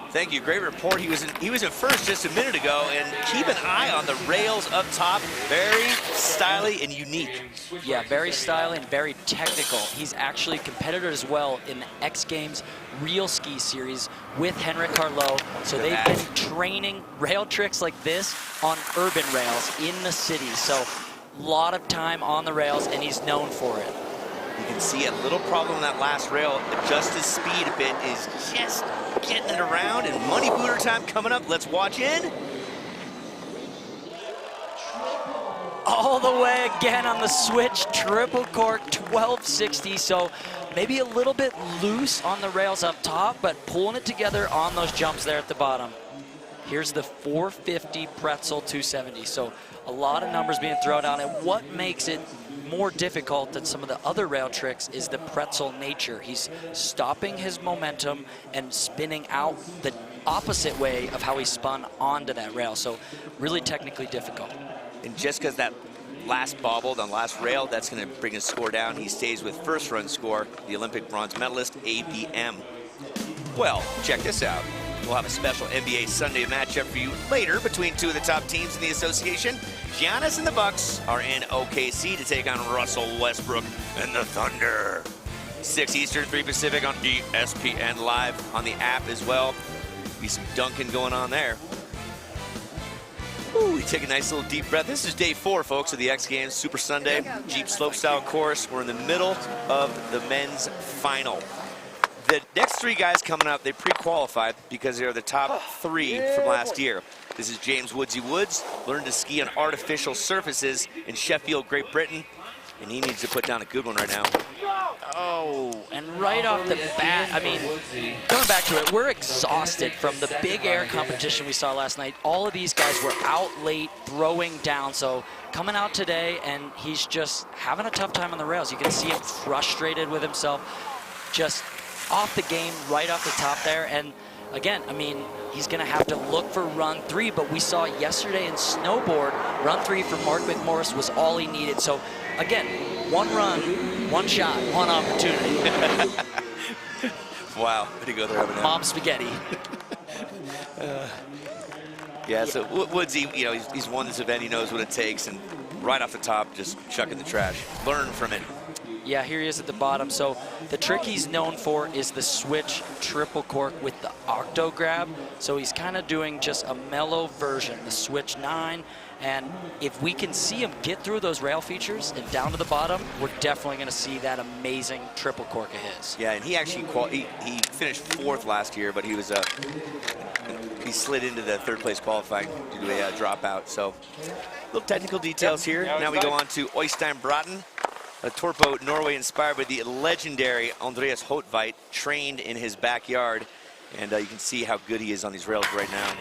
Thank you. Great report. He was in first just a minute ago, and keep an eye on the rails up top. Very stylish and unique. Yeah, very stylish and very technical. He's actually a competitor as well in the X Games Real Ski Series with Henrik Carlo. So they've been training rail tricks like this on urban rails in the city. So a lot of time on the rails, and he's known for it. You can see a little problem on that last rail. Adjust his speed a bit, is just getting it around, and money booter time coming up. Let's watch in. All the way again on the switch, triple cork, 1260. So maybe a little bit loose on the rails up top, but pulling it together on those jumps there at the bottom. Here's the 450 pretzel 270. So a lot of numbers being thrown out, and what makes it more difficult than some of the other rail tricks is the pretzel nature. He's stopping his momentum and spinning out the opposite way of how he spun onto that rail. So really technically difficult. And just because that last bobbled on the last rail, that's going to bring his score down. He stays with first run score, the Olympic bronze medalist, ABM. Well, check this out. We'll have a special NBA Sunday matchup for you later between two of the top teams in the association. Giannis and the Bucks are in OKC to take on Russell Westbrook and the Thunder. 6 Eastern, 3 Pacific on ESPN Live on the app as well. Be some dunking going on there. Ooh, we take a nice little deep breath. This is day 4, folks, of the X Games Super Sunday Jeep Slopestyle course. We're in the middle of the men's final. The next 3 guys coming up, they pre-qualified because they're the top 3 from last year. This is James Woodsy Woods, learned to ski on artificial surfaces in Sheffield, Great Britain, and he needs to put down a good one right now. Oh, and right off the bat, I mean, going back to it, we're exhausted from the big air competition we saw last night. All of these guys were out late, throwing down, so coming out today, and he's just having a tough time on the rails. You can see him frustrated with himself, just off the game right off the top there. And again, I mean, he's going to have to look for run 3, but we saw yesterday in snowboard, run 3 for Mark McMorris was all he needed. So again, 1 run, 1 shot, 1 opportunity. Wow, way to go there, Evan. Mom spaghetti. Yeah, so Woodsy, you know, he's won this event. He knows what it takes, and right off the top, just chuck in the trash. Learn from it. Yeah, here he is at the bottom. So the trick he's known for is the switch triple cork with the octo grab. So he's kind of doing just a mellow version, the switch 9. And if we can see him get through those rail features and down to the bottom, we're definitely going to see that amazing triple cork of his. Yeah, and he actually he finished 4th last year, but he was he slid into the 3rd place qualifying due to a dropout. So little technical details here. Now we go on to Øystein Bratten, a tour boat Norway inspired by the legendary Andreas Hotveit, trained in his backyard. And you can see how good he is on these rails right now.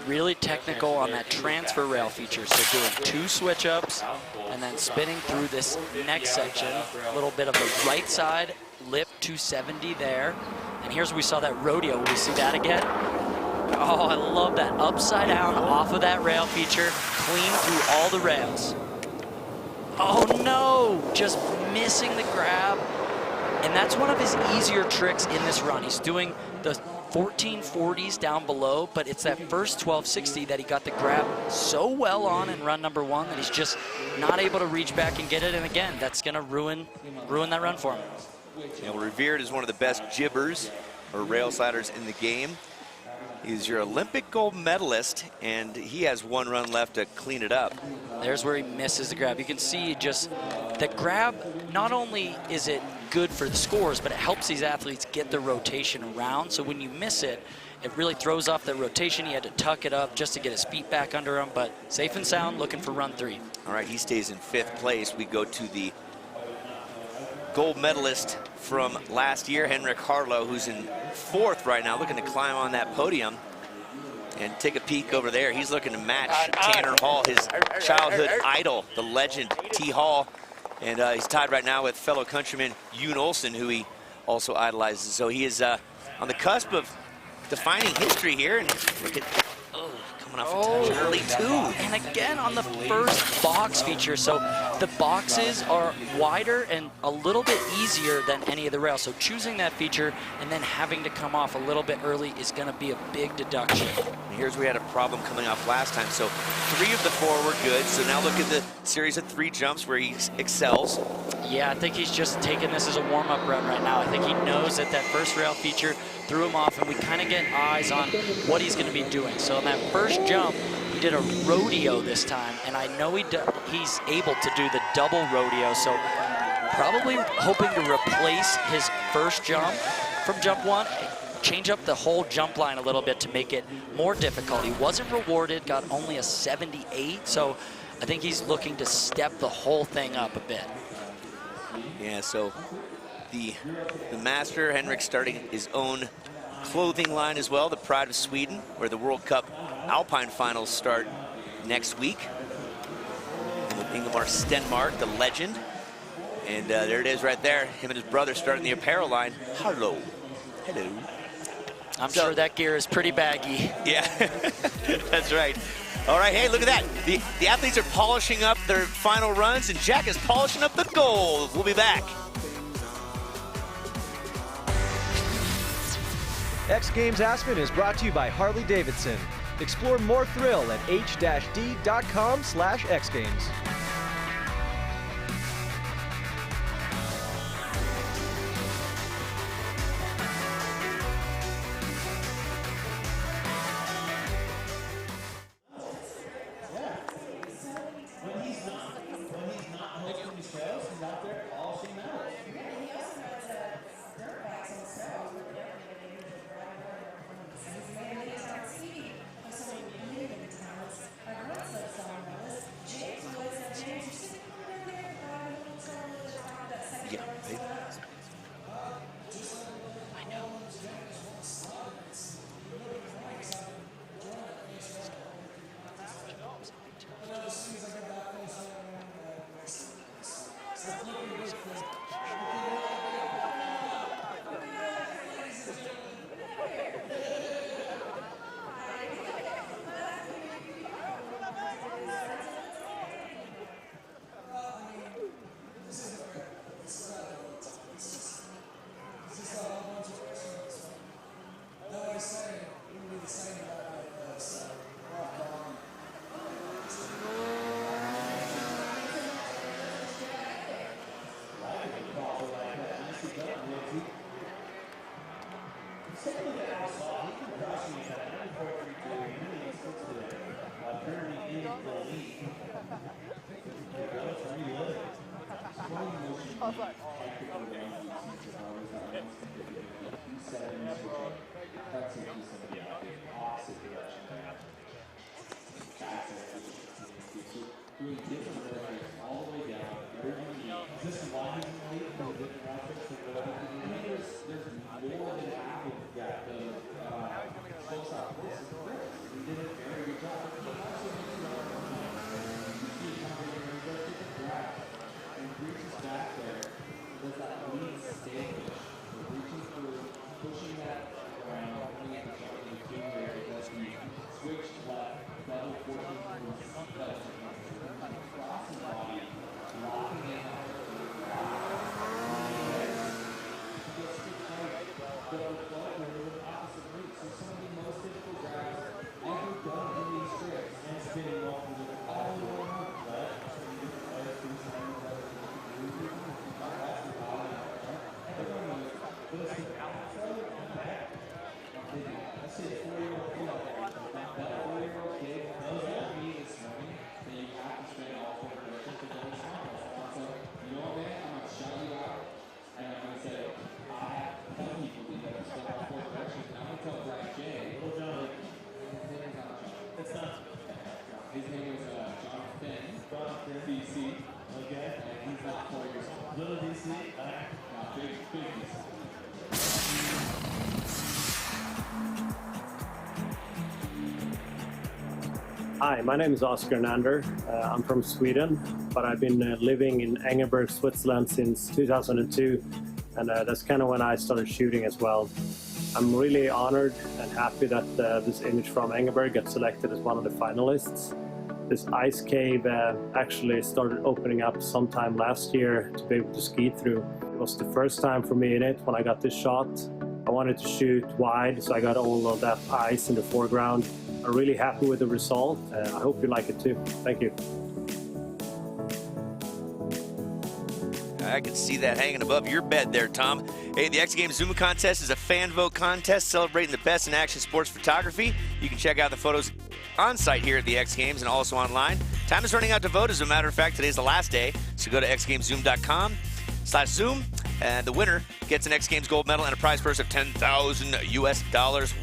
Really technical on that transfer rail feature. So doing 2 switch ups and then spinning through this next section. A little bit of the right side, lip 270 there. And here's where we saw that rodeo. Will we see that again? Oh, I love that. Upside down off of that rail feature, clean through all the rails. Oh no, just missing the grab. And that's one of his easier tricks in this run. He's doing the 1440s down below, but it's that first 1260 that he got the grab so well on in run number 1 that he's just not able to reach back and get it. And again, that's gonna ruin that run for him. You know, revered as one of the best jibbers or rail sliders in the game. He's your Olympic gold medalist, and he has 1 run left to clean it up. There's where he misses the grab. You can see just the grab, not only is it good for the scores, but it helps these athletes get the rotation around. So when you miss it, it really throws off the rotation. He had to tuck it up just to get his feet back under him, but safe and sound, looking for run 3. All right, he stays in 5th place. We go to the gold medalist from last year, Henrik Harlow, who's in 4th right now, looking to climb on that podium. And take a peek over there. He's looking to match Tanner Hall, his childhood idol, the legend T. Hall. And he's tied right now with fellow countryman Yoon Olsen, who he also idolizes. So he is on the cusp of defining history here. And look at, coming off a touch early too. And again on the first box feature. So the boxes are wider and a little bit easier than any of the rails. So choosing that feature and then having to come off a little bit early is going to be a big deduction. And here's where we had a problem coming off last time. So 3 of the 4 were good. So now look at the series of 3 jumps where he excels. Yeah, I think he's just taking this as a warm-up run right now. I think he knows that that first rail feature threw him off, and we kind of get eyes on what he's going to be doing. So in that first jump, he did a rodeo this time, and I know he's able to do the double rodeo, so probably hoping to replace his first jump from jump 1, change up the whole jump line a little bit to make it more difficult. He wasn't rewarded, got only a 78, so I think he's looking to step the whole thing up a bit. Yeah, so the master, Henrik, starting his own clothing line as well, the Pride of Sweden, where the World Cup Alpine finals start next week. And with Ingemar Stenmark, the legend. And there it is right there. Him and his brother starting the apparel line. Hello. Hello. I'm sure that gear is pretty baggy. Yeah, that's right. All right, hey, look at that. The athletes are polishing up their final runs, and Jack is polishing up the gold. We'll be back. X Games Aspen is brought to you by Harley-Davidson. Explore more thrill at h-d.com/xgames. Hi, my name is Oscar Nander. I'm from Sweden, but I've been living in Engelberg, Switzerland since 2002, and that's kind of when I started shooting as well. I'm really honored and happy that this image from Engelberg got selected as one of the finalists. This ice cave actually started opening up sometime last year to be able to ski through. It was the first time for me in it when I got this shot. I wanted to shoot wide, so I got all of that ice in the foreground. I'm really happy with the result. I hope you like it too. Thank you. I can see that hanging above your bed there, Tom. Hey, the X Games Zoom contest is a fan vote contest celebrating the best in action sports photography. You can check out the photos on site here at the X Games and also online. Time is running out to vote. As a matter of fact, today's the last day. So go to xgameszoom.com/Zoom. And the winner gets an X Games gold medal and a prize purse of $10,000 US.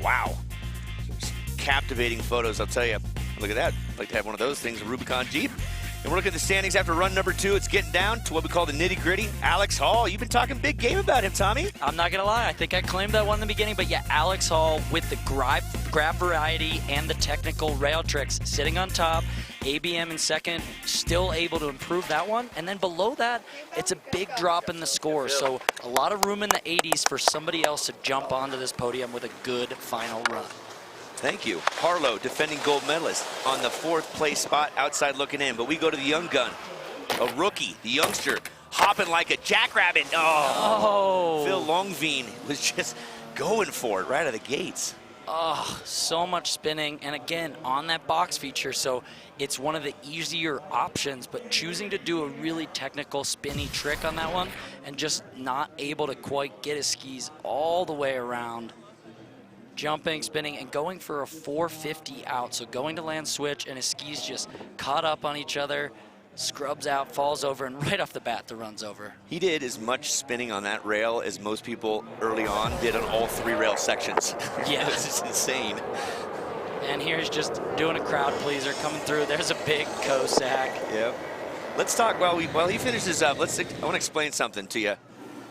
Wow. Captivating photos, I'll tell you. Look at that. I'd like to have one of those things, a Rubicon Jeep. And we're looking at the standings after run number 2. It's getting down to what we call the nitty-gritty. Alex Hall, you've been talking big game about him, Tommy. I'm not going to lie. I think I claimed that one in the beginning. But yeah, Alex Hall with the grab variety and the technical rail tricks sitting on top. ABM in second, still able to improve that one. And then below that, it's a big drop in the score. So a lot of room in the 80s for somebody else to jump onto this podium with a good final run. Thank you. Harlow, defending gold medalist, on the 4th place spot, outside looking in. But we go to the young gun, a rookie, the youngster, hopping like a jackrabbit. Oh. Phil Longveen was just going for it right out of the gates. Oh, so much spinning. And again, on that box feature, so it's one of the easier options, but choosing to do a really technical spinny trick on that one and just not able to quite get his skis all the way around. Jumping, spinning, and going for a 450 out. So going to land switch, and his skis just caught up on each other, scrubs out, falls over, and right off the bat, the run's over. He did as much spinning on that rail as most people early on did on all 3 rail sections. Yeah. This is insane. And here's just doing a crowd pleaser coming through. There's a big Cossack. Yep. Let's talk, while he finishes up, I want to explain something to you.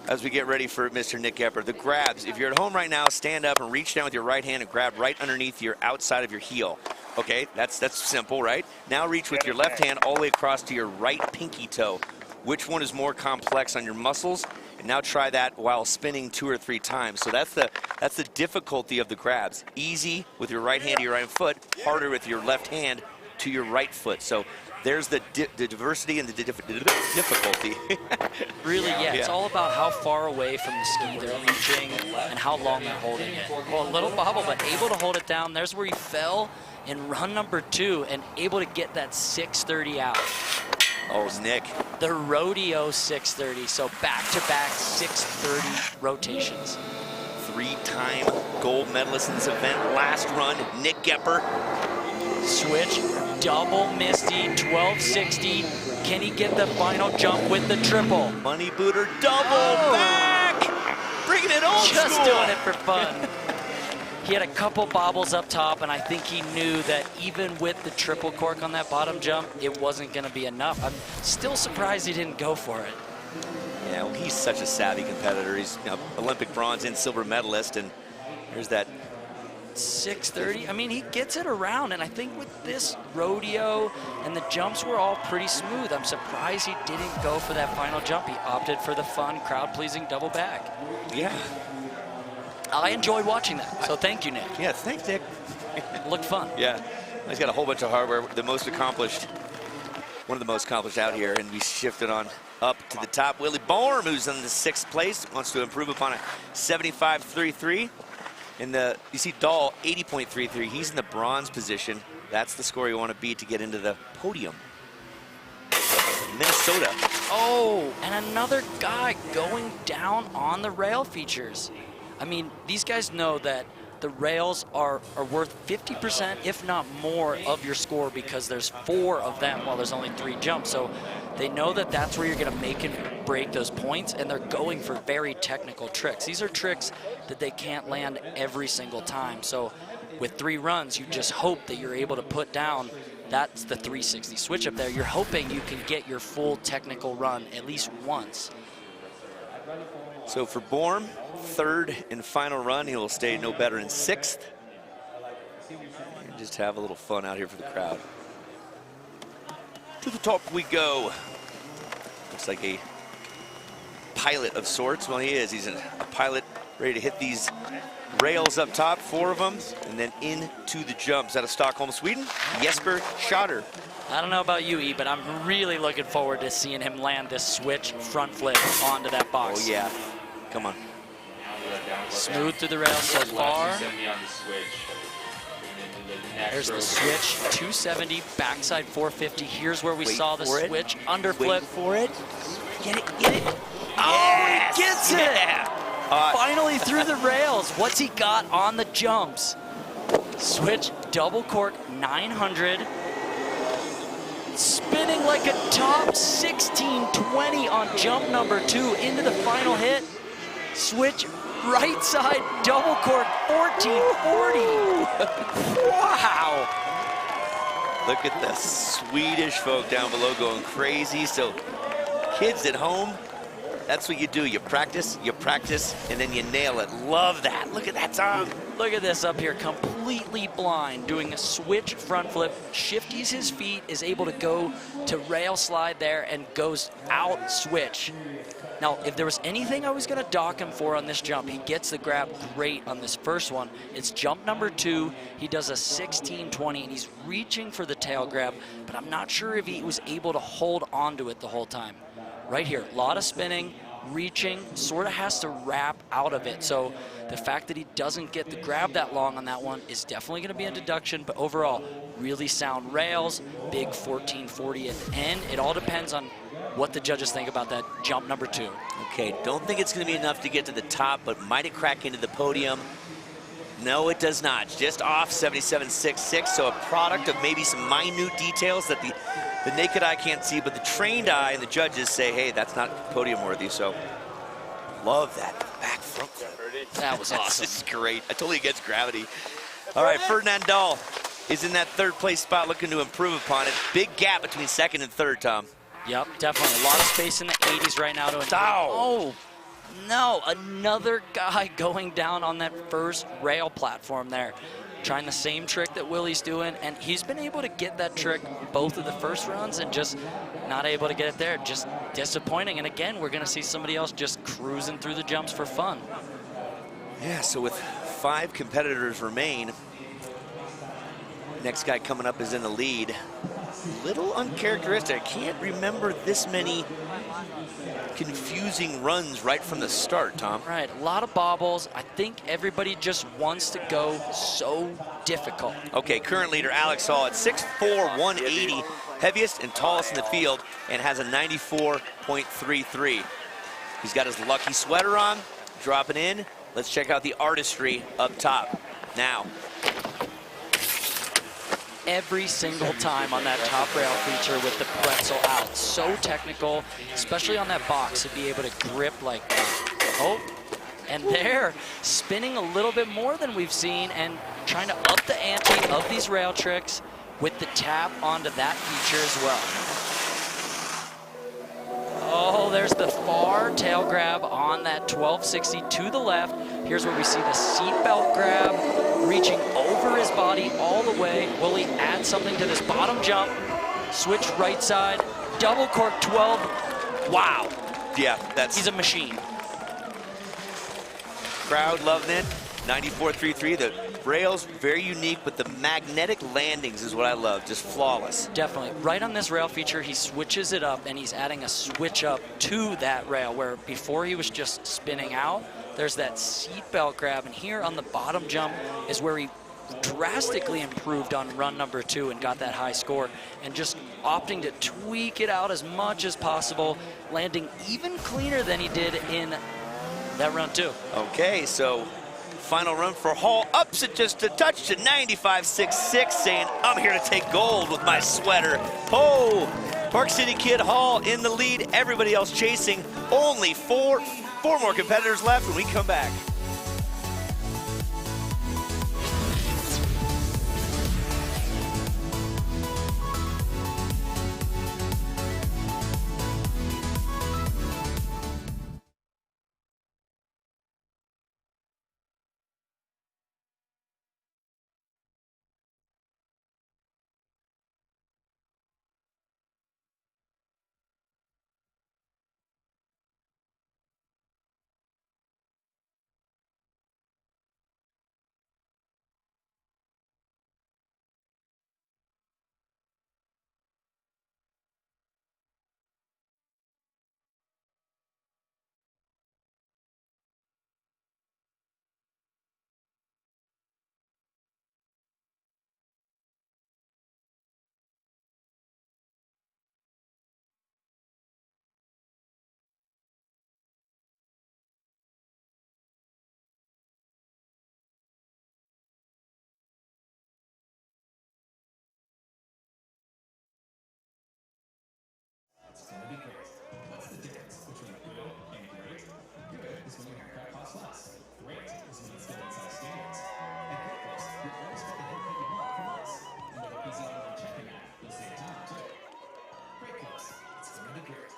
as we get ready for Mr. Nick Gepper. The grabs, if you're at home right now, stand up and reach down with your right hand and grab right underneath your outside of your heel. Okay, that's simple, right? Now reach with your left hand all the way across to your right pinky toe. Which one is more complex on your muscles? And now try that while spinning 2 or 3 times. So that's the difficulty of the grabs. Easy with your right hand to your right foot, harder with your left hand to your right foot. So there's the diversity and the difficulty. Really, yeah, it's all about how far away from the ski they're reaching and how long they're holding it. Well, a little bobble, but able to hold it down. There's where he fell in run number 2 and able to get that 630 out. Oh, Nick. The rodeo 630, so back-to-back 630 rotations. 3-time gold medalist in this event. Last run, Nick Gepper. Switch, double Misty, 1260. Can he get the final jump with the triple? Money booter, double back! Bringing it old Just school. doing it for fun. He had a couple bobbles up top, and I think he knew that even with the triple cork on that bottom jump, it wasn't going to be enough. I'm still surprised he didn't go for it. Yeah, well, he's such a savvy competitor. He's Olympic bronze and silver medalist, and there's that 630. I mean, he gets it around, and I think with this rodeo and the jumps were all pretty smooth. I'm surprised he didn't go for that final jump. He opted for the fun, crowd-pleasing double back. Yeah. I enjoyed watching that, so thank you, Nick. Yeah, thanks, Nick. Looked fun. Yeah, he's got a whole bunch of hardware. The most accomplished, one of the most accomplished out here, and we shifted on up to the top. Willie Borm, who's in the 6th place, wants to improve upon a 75.33. And you see Dahl, 80.33. He's in the bronze position. That's the score you want to beat to get into the podium. Minnesota. Oh, and another guy going down on the rail features. I mean, these guys know that the rails are worth 50%, if not more, of your score because there's 4 of them while there's only 3 jumps. So they know that that's where you're going to make and break those points, and they're going for very technical tricks. These are tricks that they can't land every single time. So with 3 runs, you just hope that you're able to put down. That's the 360 switch up there. You're hoping you can get your full technical run at least once. So for Borm, 3rd and final run, he will stay no better than 6th. And just have a little fun out here for the crowd. To the top we go. Looks like a pilot of sorts. Well, he is. He's a pilot ready to hit these rails up top, 4 of them, and then into the jumps out of Stockholm, Sweden, Jesper Schotter. I don't know about you, E, but I'm really looking forward to seeing him land this switch front flip onto that box. Oh, yeah. Come on. Smooth through the rail so far. There's the switch, 270, backside 450. Here's where we saw the switch, underflip. For it. Get it, get it. Oh, he gets it! Finally through the rails. What's he got on the jumps? Switch, double cork, 900. Spinning like a top 1620 on jump number 2 into the final hit. Switch, right side, double cork, 1440. Wow. Look at the Swedish folk down below going crazy. So kids at home, that's what you do. You practice, and then you nail it. Love that. Look at that tongue. Look at this up here, completely blind, doing a switch front flip, shifties his feet, is able to go to rail slide there and goes out switch. Now, if there was anything I was gonna dock him for on this jump, he gets the grab great on this first one. It's jump number 2. He does a 1620 and he's reaching for the tail grab, but I'm not sure if he was able to hold onto it the whole time. Right here, a lot of spinning, reaching, sort of has to wrap out of it. So the fact that he doesn't get the grab that long on that one is definitely going to be a deduction, but overall, really sound rails, big 1440 at the end. It all depends on what the judges think about that jump number 2. Okay, don't think it's going to be enough to get to the top, but might it crack into the podium? No, it does not. Just off 77.66, so a product of maybe some minute details that the naked eye can't see, but the trained eye and the judges say, hey, that's not podium worthy. So love that back front flip. That was awesome. This is great. I totally against gravity. All right, Ferdinand Dahl is in that 3rd place spot, looking to improve upon it. Big gap between 2nd and 3rd, Tom. Yep, definitely. A lot of space in the 80s right now to Oh, No, another guy going down on that first rail platform there, trying the same trick that Willie's doing, and he's been able to get that trick both of the first runs and just not able to get it there. Just disappointing. And again, we're going to see somebody else just cruising through the jumps for fun. Yeah, so with 5 competitors remain, next guy coming up is in the lead. Little uncharacteristic. I can't remember this many confusing runs right from the start, Tom. Right, a lot of bobbles. I think everybody just wants to go so difficult. Okay, current leader Alex Hall at 6'4", 180, heaviest and tallest in the field, and has a 94.33. He's got his lucky sweater on, dropping in. Let's check out the artistry up top now. Every single time on that top rail feature with the pretzel out. So technical, especially on that box, to be able to grip like that. Oh, and they're spinning a little bit more than we've seen and trying to up the ante of these rail tricks with the tap onto that feature as well. Oh, there's the far tail grab on that 1260 to the left. Here's where we see the seatbelt grab, reaching over his body all the way. Will he add something to this bottom jump? Switch right side, double cork 12. Wow. Yeah, he's a machine. Crowd loving it. 94.33. The rails very unique, but the magnetic landings is what I love. Just flawless. Definitely. Right on this rail feature, he switches it up, and he's adding a switch up to that rail, where before he was just spinning out. There's that seatbelt grab, and here on the bottom jump is where he drastically improved on run number 2 and got that high score, and just opting to tweak it out as much as possible, landing even cleaner than he did in that run 2. Okay, so final run for Hall, ups it just a touch to 95.66, saying, I'm here to take gold with my sweater. Oh, Park City Kid Hall in the lead, everybody else chasing. Only four more competitors left when we come back. What's the difference between good and great? Good is when your haircut costs less. Great is when it's still inside standards. At Greatcoast, you'll always get the haircut you want for less. And with a easy online checking app, you'll save time too. Greatcoast, it's gonna be great.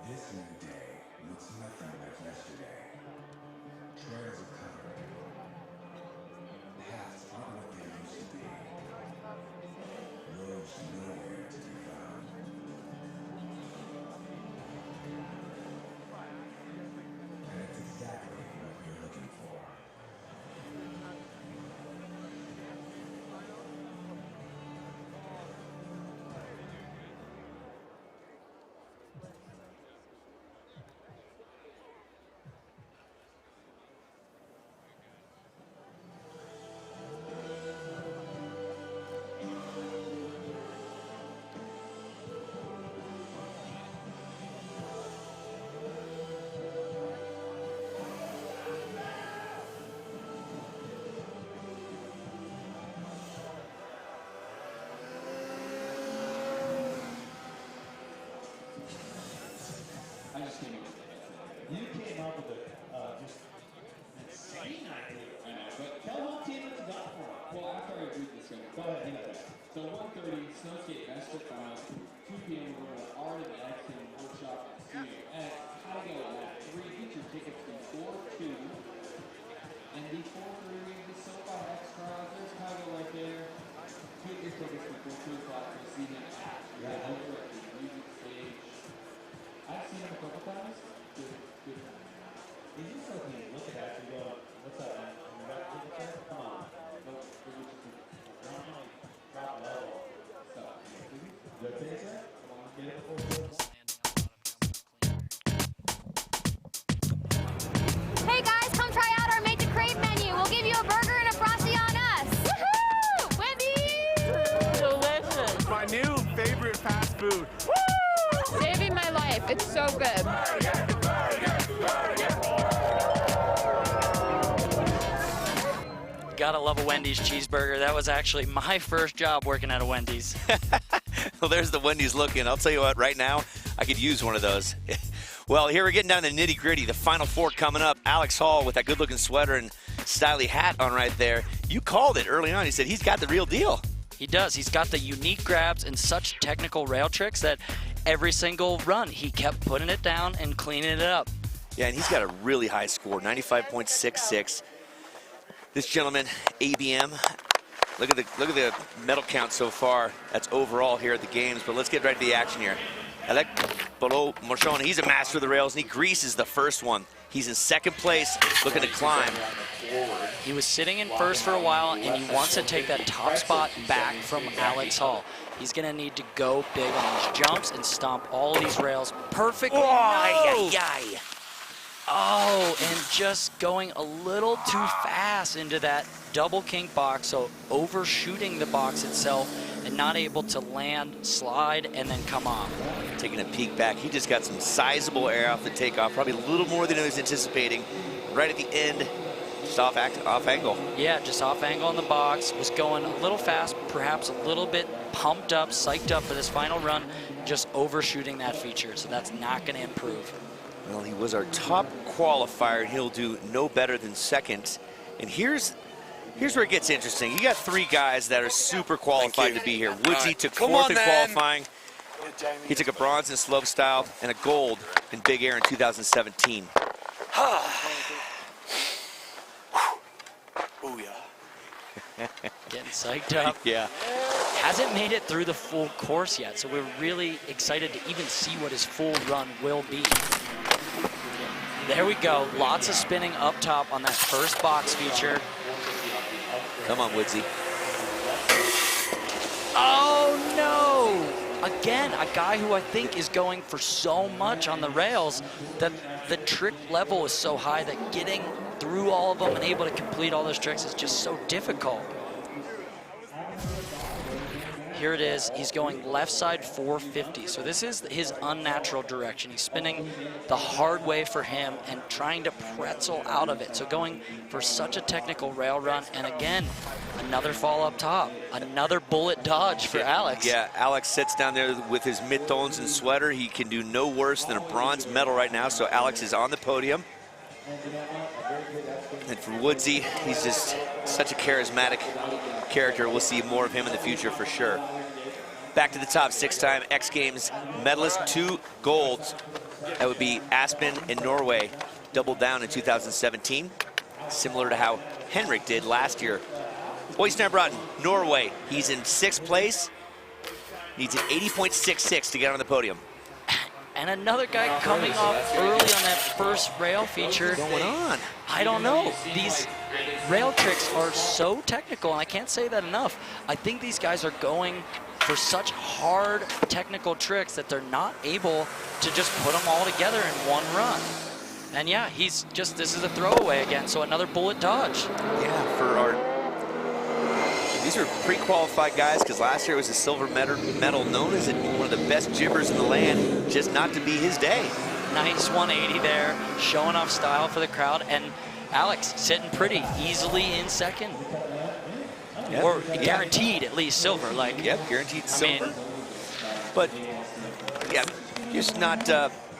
This new day looks nothing like yesterday. Trails are covered. Paths aren't what they used to be. Roads nowhere to be found. And it's exactly what you're looking for. Snow Skate Master Final, 2 p.m. we're going to art and action workshop and studio. And how to go at 3, get your tickets before 2. And before 3, the SoFi X Trials, there's Kygo right there. Get your tickets before 2 o'clock to see him at the music stage. I've seen him a couple times. Good time. He's just looking, look at that, you go, what's up, man? You got tickets there? Come on. Nope, we're just drop level. Stop. You got tickets there? Come on, get it before 2 o'clock. Hey guys, come try out our Made to Crave menu. We'll give you a burger and a Frosty on us. Woohoo! Wendy's! Delicious. My new favorite fast food. Woo! Saving my life. It's so good. Gotta love a Wendy's cheeseburger. That was actually my first job working at a Wendy's. Well, there's the Wendy's look-in. I'll tell you what, right now, I could use one of those. Well, here we're getting down to nitty-gritty. The Final Four coming up. Alex Hall with that good-looking sweater and stylish hat on right there. You called it early on. He said he's got the real deal. He does. He's got the unique grabs and such technical rail tricks that every single run, he kept putting it down and cleaning it up. Yeah, and he's got a really high score, 95.66. This gentleman, ABM, look at the medal count so far. That's overall here at the games, but let's get right to the action here. Beaulieu-Marchand, he's a master of the rails, and he greases the first one. He's in second place, looking to climb. He was sitting in first for a while, and he wants to take that top spot back from Alex Hall. He's going to need to go big on these jumps and stomp all of these rails perfectly. Oh, and just going a little too fast into that double kink box, so overshooting the box itself and not able to land, slide, and then come off. Taking a peek back, he just got some sizable air off the takeoff, probably a little more than he was anticipating. Right at the end, just off angle. Yeah, just off angle in the box, was going a little fast, perhaps a little bit pumped up, psyched up for this final run, just overshooting that feature, so that's not going to improve. Well, he was our top qualifier, and he'll do no better than second. And here's where it gets interesting. You got 3 guys that are super qualified to be here. Woodsy took 4th in qualifying. He took a bronze in slopestyle and a gold in big air in 2017. Getting psyched up. Yeah. Hasn't made it through the full course yet, so we're really excited to even see what his full run will be. There we go. Lots of spinning up top on that first box feature. Come on, Woodsy. Oh, no. Again, a guy who I think is going for so much on the rails that the trick level is so high that getting through all of them and able to complete all those tricks is just so difficult. Here it is. He's going left side 450. So this is his unnatural direction. He's spinning the hard way for him and trying to pretzel out of it. So going for such a technical rail run. And again, another fall up top. Another bullet dodge for Alex. Yeah, Alex sits down there with his mid-tones and sweater. He can do no worse than a bronze medal right now. So Alex is on the podium. And for Woodsy, he's just such a charismatic character. We'll see more of him in the future for sure. Back to the top, 6-time X Games medalist, 2 golds. That would be Aspen and Norway, doubled down in 2017, similar to how Henrik did last year. Øystein Bråten, Norway, he's in 6th place. Needs an 80.66 to get on the podium. And another guy coming off early on that first rail feature. What's going on? I don't know. These rail tricks are so technical, and I can't say that enough. I think these guys are going for such hard technical tricks that they're not able to just put them all together in one run. And yeah, he's just, this is a throwaway again, so another bullet dodge. Yeah, for our, these are pre-qualified guys, because last year was a silver medal, known as one of the best jibbers in the land, just not to be his day. Nice 180 there, showing off style for the crowd, and Alex sitting pretty easily in second. Yep. Or guaranteed at least silver. Like, yep, guaranteed silver. But yeah, just not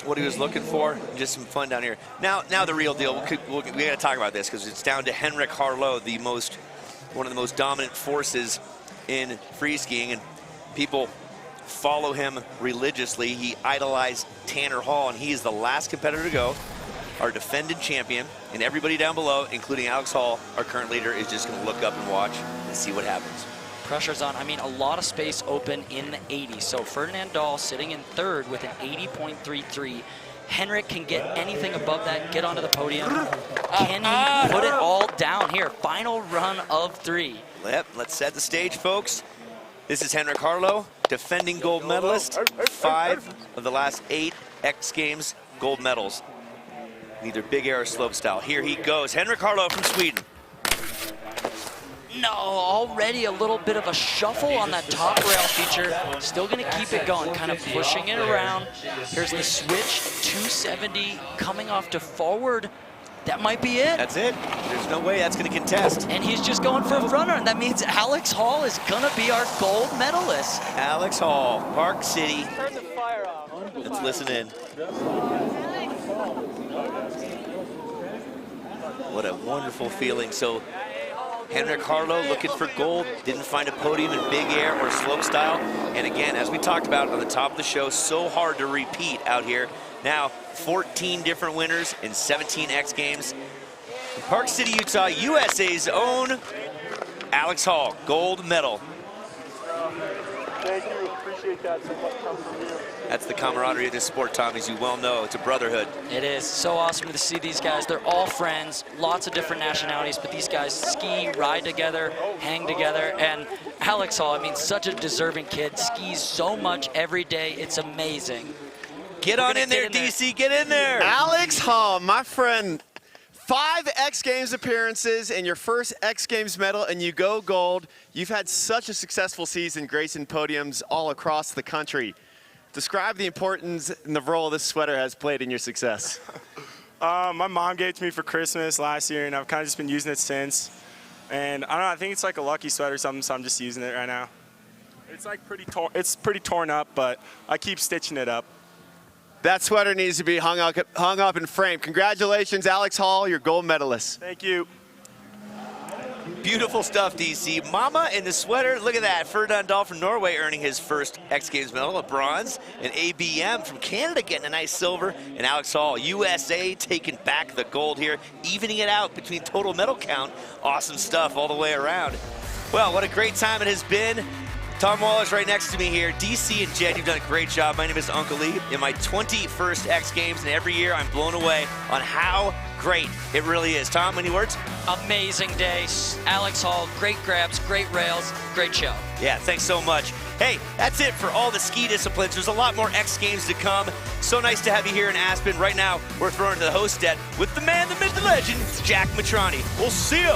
what he was looking for. Just some fun down here. Now the real deal. We got to talk about this because it's down to Henrik Harlow, one of the most dominant forces in free skiing. And People follow him religiously. He idolized Tanner Hall, and he is the last competitor to go. Our defending champion, and everybody down below, including Alex Hall, our current leader, is just going to look up and watch and see what happens. Pressure's on. I mean, a lot of space open in the 80s. So Ferdinand Dahl sitting in third with an 80.33. Henrik can get anything above that, get onto the podium. Can he put it all down here? Final run of 3. Yep, let's set the stage, folks. This is Henrik Harlow, defending gold medalist. 5 of the last 8 X Games gold medals. Either big air or slopestyle. Here he goes, Henrik Harlow from Sweden. No, already a little bit of a shuffle on that top rail feature. Still gonna keep it going, kind of pushing it around. Here's the switch, 270 coming off to forward. That might be it. That's it. There's no way that's gonna contest. And he's just going for a front run. That means Alex Hall is gonna be our gold medalist. Alex Hall, Park City. Turn the fire off. Let's listen in. What a wonderful feeling. So Henrik Harlow looking for gold, didn't find a podium in big air or slopestyle. And again, as we talked about on the top of the show, so hard to repeat out here. Now, 14 different winners in 17 X Games. In Park City, Utah, USA's own Alex Hall, gold medal. Thank you, appreciate that so much coming from you. That's the camaraderie of this sport, Tom, as you well know. It's a brotherhood. It is so awesome to see these guys. They're all friends, lots of different nationalities, but these guys ski, ride together, hang together. And Alex Hall, I mean, such a deserving kid, skis so much every day. It's amazing. Get on in there, DC, get in there. Alex Hall, my friend, 5 X Games appearances and your first X Games medal, and you go gold. You've had such a successful season, gracing podiums all across the country. Describe the importance and the role this sweater has played in your success. My mom gave it to me for Christmas last year, and I've kind of just been using it since. And I don't know, I think it's like a lucky sweater or something, so I'm just using it right now. It's like pretty torn up, but I keep stitching it up. That sweater needs to be hung up and framed. Congratulations, Alex Hall, your gold medalist. Thank you. Beautiful stuff, DC. Mama in the sweater. Look at that. Ferdinand Dahl from Norway earning his first X Games medal, a bronze. And ABM from Canada getting a nice silver. And Alex Hall, USA, taking back the gold here, evening it out between total medal count. Awesome stuff all the way around. Well, what a great time it has been. Tom Waller's right next to me here. DC and Jen, you've done a great job. My name is Uncle Lee. In my 21st X Games, and every year I'm blown away on how great it really is. Tom, any words? Amazing day. Alex Hall, great grabs, great rails, great show. Yeah, thanks so much. Hey, that's it for all the ski disciplines. There's a lot more X Games to come. So nice to have you here in Aspen. Right now, we're throwing to the host deck with the man, the myth, the legend, Jack Matrani. We'll see you.